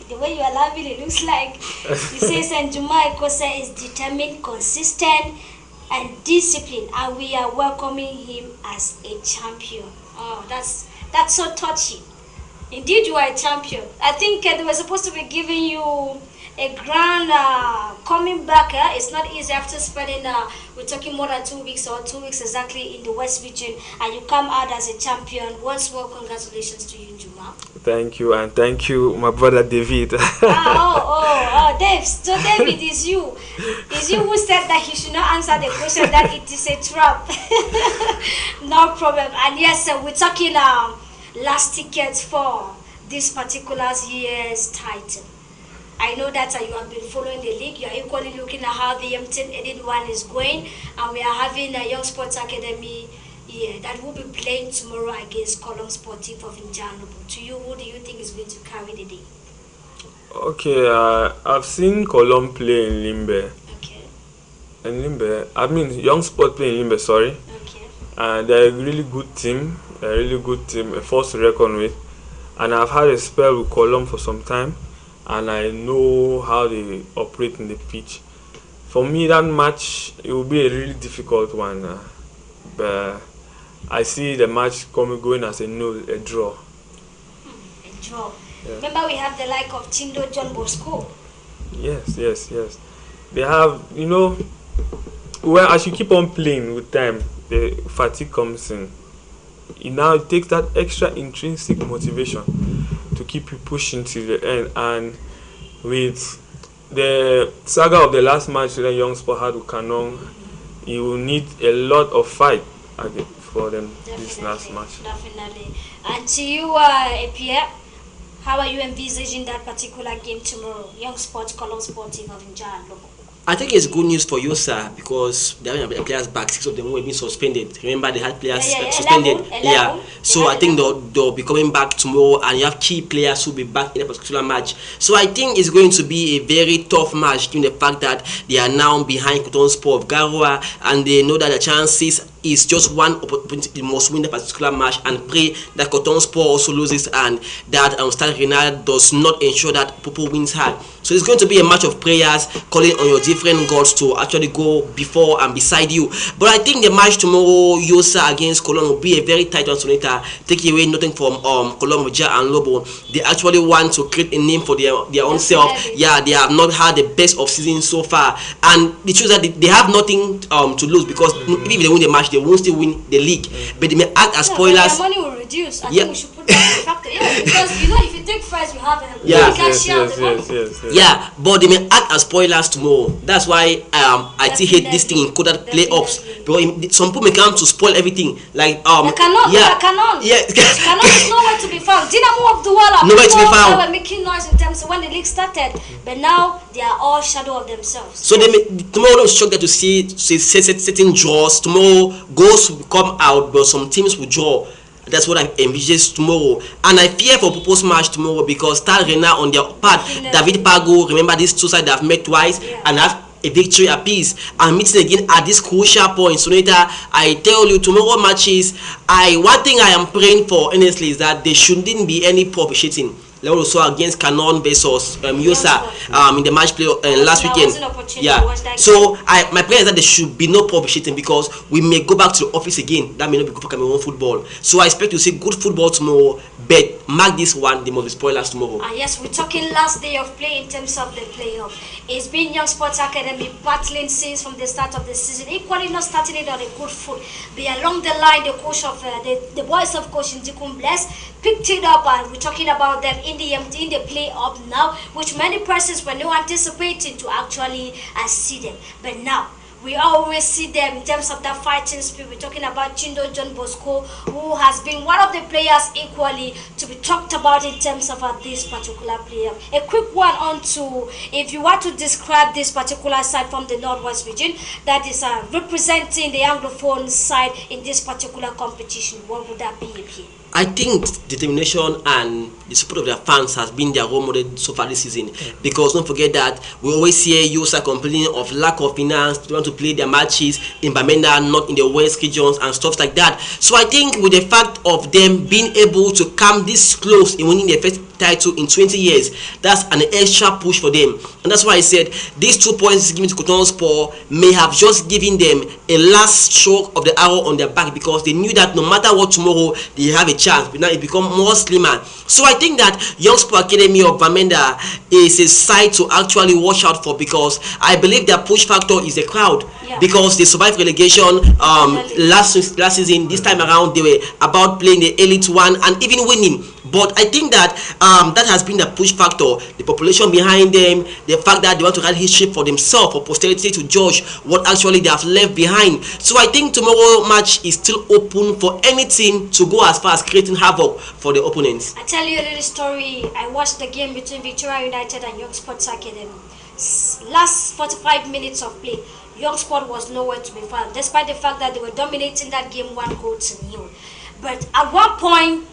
The way you are laughing, it looks like he says that Juma Kosa is determined, consistent, and disciplined, and we are welcoming him as a champion. Oh, that's so touchy. Indeed, you are a champion. I think they were supposed to be giving you a grand coming back. It's not easy after spending, we're talking more than 2 weeks or 2 weeks exactly in the West region, and you come out as a champion. Once more, congratulations to you, Juma. Thank you, and thank you, my brother David. Dave. So David, is you who said that he should not answer the question that it is a trap. No problem. And yes, we're talking last tickets for this particular year's title. I know that you have been following the league. You are equally looking at how the M10 Edit 1 is going, and we are having a Young Sports Academy that will be playing tomorrow against Column Sportif of Njanobo. To you, who do you think is going to carry the day? Okay, I've seen Column play in Limbe. Okay. In Limbe, I mean Young Sport play in Limbe, sorry. Okay. They're a really good team. A force to reckon with. And I've had a spell with Column for some time, and I know how they operate in the pitch. For me, that match, it will be a really difficult one. But I see the match going as a draw. A draw. Yeah. Remember, we have the like of Chindo John Bosco. Yes. They have, well, as you keep on playing with time, the fatigue comes in. It now takes that extra intrinsic motivation to keep you pushing to the end. And with the saga of the last match that Young Sport had with Kanong, you will need a lot of fight for them this last match. Definitely. And to you, Pierre, how are you envisaging that particular game tomorrow? Young Sports, Column Sportif of Njanobo. I think it's good news for you, sir, because they have players back. 6 of them were being suspended. Remember, they had players suspended. 11. So I think they'll be coming back tomorrow, and you have key players who will be back in a particular match. So I think it's going to be a very tough match, given the fact that they are now behind Cotton Sport of Garoua, and they know that the chances is just one opportunity. They must win the particular match and pray that Cotton Sport also loses, and that Stade Rennais does not ensure that Popo wins hard. So it's going to be a match of prayers, calling on your different gods to actually go before and beside you. But I think the match tomorrow, Yosa against Colombo, will be a very tight one. Sonita, taking away nothing from Colombo, Ja and Lobo. They actually want to create a name for their own self. Yeah, they have not had the best of season so far, and the truth that they have nothing to lose, because even if they win the match, they won't still win the league. But they may act as spoilers. Their money will reduce. I think we should put that in factor. Yeah, because if you take first, you have a yeah, but they may act as spoilers tomorrow. That's why I still hate this thing in coded playoffs. Because some people may come to spoil everything. Like Canon is nowhere to be found. Dynamo of Douala, nowhere to be found. They were making noise in terms of when the league started, but now they are all shadow of themselves. So tomorrow don't shock that to see certain draws. Tomorrow goals will come out, but some teams will draw. That's what I envisage tomorrow. And I fear for Popo's match tomorrow, because Stade Rennais on their part, David Pago, remember these two sides they have met twice, and have a victory apiece and meeting again at this crucial point. So later, I tell you, tomorrow matches, one thing I am praying for honestly is that there shouldn't be any poor officiating. Level also against Canon versus Yosa in the match play last weekend. Yeah. So my prayer is that there should be no poor officiating because we may go back to the office again. That may not be good for Cameroon football. So I expect to see good football tomorrow. But mark this one, there must be spoilers tomorrow. Yes, we're talking last day of play in terms of the playoff. It's been Young Sports Academy battling since from the start of the season. Equally not starting it on a good foot. But along the line, the coach of the boys of Coach Ndikun Bless picked it up, and we're talking about them in the playoff now, which many persons were not anticipating to actually see them. But now we always see them in terms of that fighting spirit. We're talking about Chindo John Bosco, who has been one of the players equally to be talked about in terms of this particular player. A quick one on to, if you want to describe this particular side from the Northwest region that is representing the Anglophone side in this particular competition, what would that be, Pierre? I think determination and the support of their fans has been their role model so far this season. Because don't forget that we always hear Yosa complaining of lack of finance. They want to play their matches in Bamenda, not in the West regions and stuff like that. So I think with the fact of them being able to come this close in winning their first title in 20 years, that's an extra push for them. And that's why I said these 2 points given to Cotonou Sport may have just given them a last stroke of the arrow on their back, because they knew that no matter what tomorrow they have a chance. But now it become more slimmer. So I think that Young Sport Academy of Bamenda is a side to actually watch out for, because I believe their push factor is the crowd. Because they survived relegation last season. This time around they were about playing the Elite One and even winning. But I think that that has been the push factor. The population behind them, the fact that they want to write history for themselves, for posterity to judge what actually they have left behind. So I think tomorrow match is still open for any team to go as far as creating havoc for the opponents. I tell you a little story. I watched the game between Victoria United and Young Sports Academy. Last 45 minutes of play, Young Sport was nowhere to be found, despite the fact that they were dominating that game 1-0. But at one point,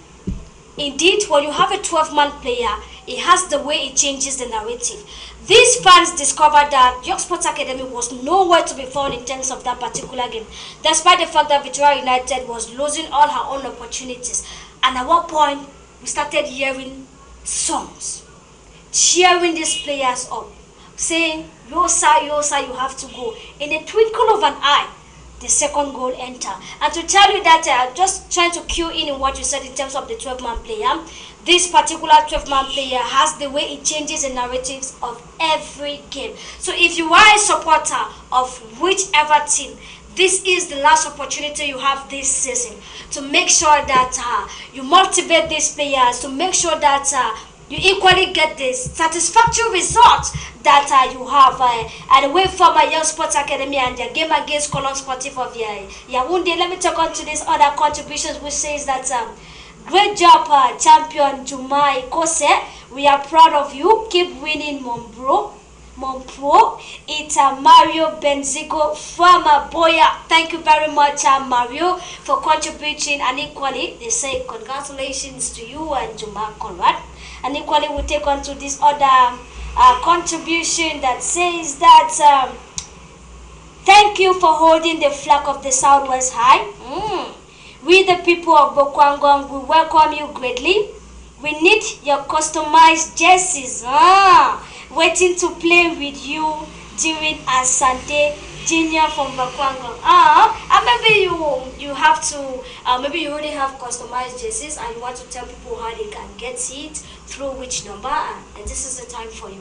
indeed, when you have a 12-man player, it has the way it changes the narrative. These fans discovered that Young Sports Academy was nowhere to be found in terms of that particular game, despite the fact that Victoria United was losing all her own opportunities. And at one point, we started hearing songs, cheering these players up, saying, Yosa, Yosa, you have to go. In a twinkle of an eye, the second goal enter. And to tell you that, just trying to cue in what you said in terms of the 12-man player, this particular 12-man player has the way it changes the narratives of every game. So if you are a supporter of whichever team, this is the last opportunity you have this season to make sure that you motivate these players, to make sure that you equally get this satisfactory result that you have and away from Young Sports Academy and their game against Colon Sportif of Yaoundé. Let me talk on to these other contributions, which says that great job, champion Juma Ikose. We are proud of you. Keep winning, Monpro. It's Mario Benzigo from Boya. Thank you very much, Mario, for contributing. And equally, they say congratulations to you and Juma Conrad. And equally, we take on to this other contribution that says that thank you for holding the flag of the Southwest high. We, the people of Bokwangong, we welcome you greatly. We need your customized jerseys. Waiting to play with you during Asante Junior from Bokwangong. And maybe you have to, maybe you already have customized jerseys and you want to tell people how they can get it, through which number, and this is the time for you.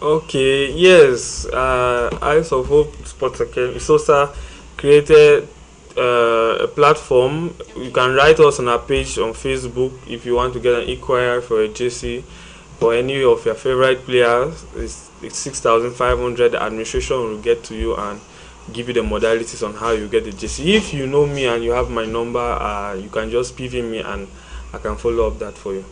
Okay, yes, Eyes of Hope Sports Academy, SOSA created a platform. You can write us on our page on Facebook if you want to get an inquiry for a jersey for any of your favorite players. It's 6,500. The administration will get to you and give you the modalities on how you get the jersey. If you know me and you have my number, you can just PV me and I can follow up that for you.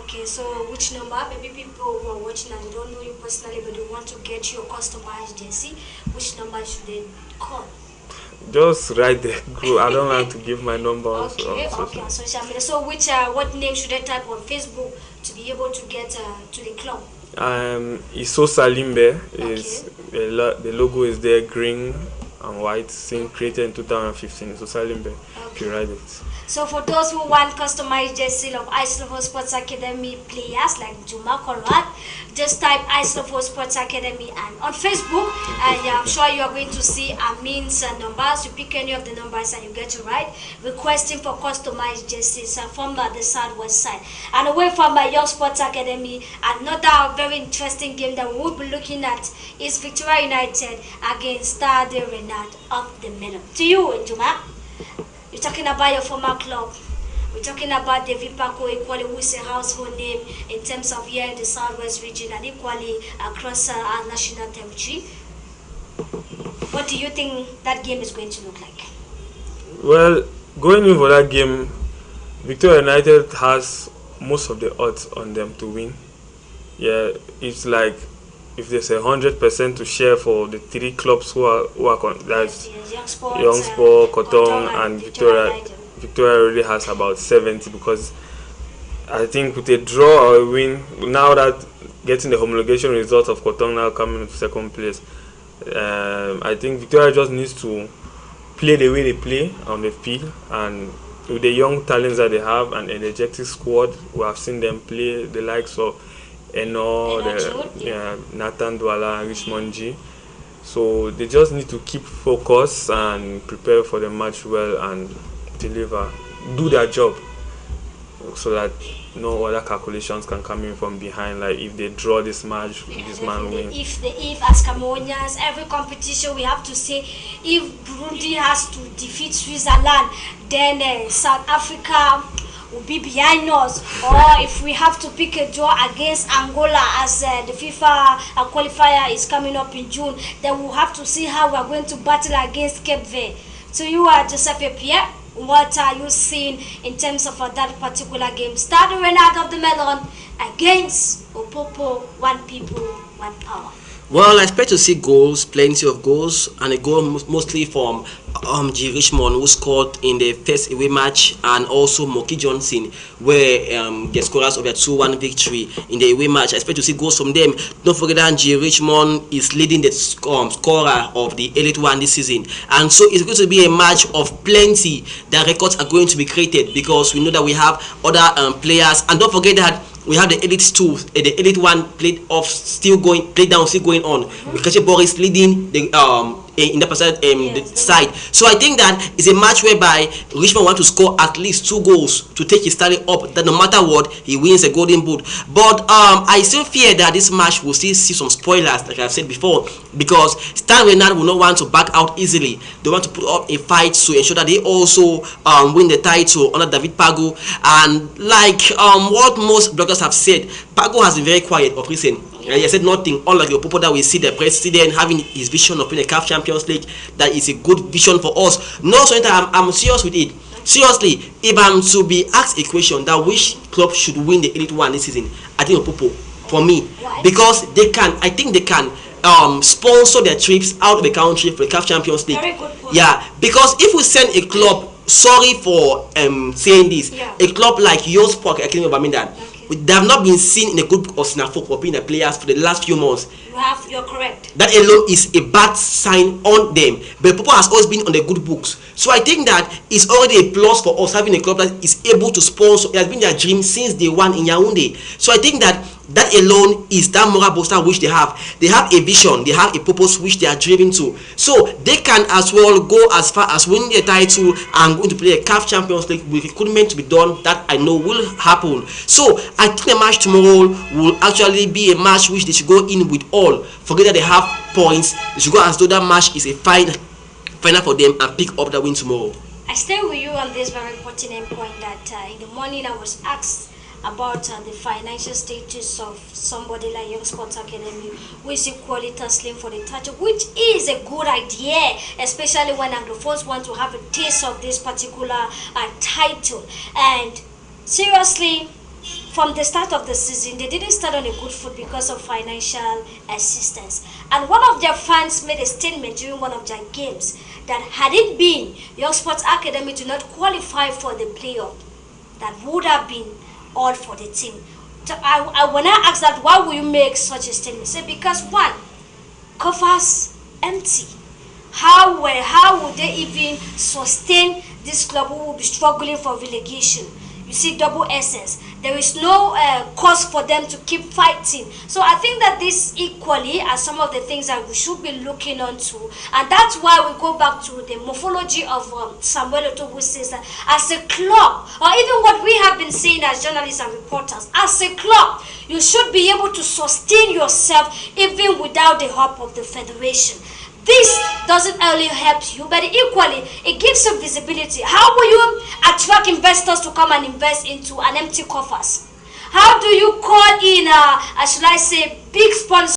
Okay, so which number? Maybe people who are watching and don't know you personally but they want to get your customized jersey, which number should they call? Just write the group. I don't like to give my number on social media. So which what name should I type on Facebook to be able to get to the club? Isosa Limbe is the logo is there, green and white, same created in 2015. Isosa Limbe, if you write it. So for those who want customized jersey of Islevo Sports Academy players like Juma Konrad, just type Islevo Sports Academy and on Facebook, and I'm sure you are going to see Amin's numbers. You pick any of the numbers and you get to write requesting for customized jerseys from the Southwest side. And away from my Young Sports Academy, another very interesting game that we will be looking at is Victoria United against Stade Renard of the Middle. To you, Juma. You're talking about your former club. We're talking about David Paco equally, who is a household name in terms of here in the Southwest region and equally across our national territory. What do you think that game is going to look like? Well, going in for that game, Victoria United has most of the odds on them to win. Yeah, it's like if there's 100% to share for the three clubs who are that's Young Sport, Cotton, and Victoria. Victoria really has about 70, because I think with a draw or a win, now that getting the homologation result of Cotton now coming to second place, I think Victoria just needs to play the way they play on the field, and with the young talents that they have and energetic squad, we have seen them play the likes of Eno, Nathan Douala, Richmond G. So they just need to keep focus and prepare for the match well and deliver, do their job, so that no other calculations can come in from behind. Like if they draw this match, this man win. If as Cameroonians, every competition we have to say, if Burundi has to defeat Switzerland, then South Africa will be behind us. Or if we have to pick a draw against Angola as the FIFA qualifier is coming up in June, then we'll have to see how we're going to battle against Cape Verde. So you are Joseph Pierre. What are you seeing in terms of that particular game? Stade Renard of the Melon against Opopo, one people, one power. Well, I expect to see goals, plenty of goals, and a goal mostly from G. Richmond, who scored in the first away match, and also Moki Johnson, where the scorers of a 2-1 victory in the away match. I expect to see goals from them. Don't forget that G. Richmond is leading the scorer of the Elite One this season, and so it's going to be a match of plenty. The records are going to be created because we know that we have other players, and don't forget that we have the Elite 2, the Elite 1 played down, still going on. Because Boris leading the in the the side. So I think that is a match whereby Richmond want to score at least 2 goals to take his tally up, that no matter what, he wins a golden boot. But I still fear that this match will still see some spoilers, like I've said before, because Stade Renard will not want to back out easily. They want to put up a fight to ensure that they also win the title under David Pago. And like what most bloggers have said, Pago has been very quiet of recent. He said nothing, unlike the people that we see the president having his vision of winning the CAF Champions League. That is a good vision for us. No, so I'm serious with it. Seriously, if I'm to be asked a question that which club should win the Elite One this season, I think Opopo, for me, because I think they can sponsor their trips out of the country for the CAF Champions League. Very good point. Yeah, because if we send a club, sorry for saying this, a club like Young Sport Academy of Birmingham, they have not been seen in a good of Sinafo for being the players for the last few months. You're correct. That alone is a bad sign on them. But Popo has always been on the good books. So I think that it's already a plus for us having a club that is able to sponsor. It has been their dream since day one in Yaoundé. So I think that alone is that moral booster which they have. They have a vision, they have a purpose which they are driven to. So they can as well go as far as winning a title and going to play a CAF Champions League with recruitment to be done. That I know will happen. So I think the match tomorrow will actually be a match which they should go in with all. Forget that they have points. They should go as though that match is a final for them and pick up the win tomorrow. I stay with you on this very pertinent point that in the morning I was asked about the financial status of somebody like Young Sports Academy, which equally tussling for the title, which is a good idea, especially when Anglophones want to have a taste of this particular title. And seriously, from the start of the season, they didn't start on a good foot because of financial assistance. And one of their fans made a statement during one of their games that had it been Young Sports Academy to not qualify for the playoff, that would have been all for the team. When I ask that, why will you make such a statement? Say, because one, coffers empty. How would they even sustain this club who will be struggling for relegation? You see, double essence. There is no cause for them to keep fighting. So I think that this equally are some of the things that we should be looking onto, and that's why we go back to the morphology of Samuel Eto'o, who says that as a club, or even what we have been saying as journalists and reporters, as a club, you should be able to sustain yourself even without the help of the federation. This doesn't only help you, but equally, it gives you visibility. How will you attract investors to come and invest into an empty coffers? How do you call in, should I say, big sponsors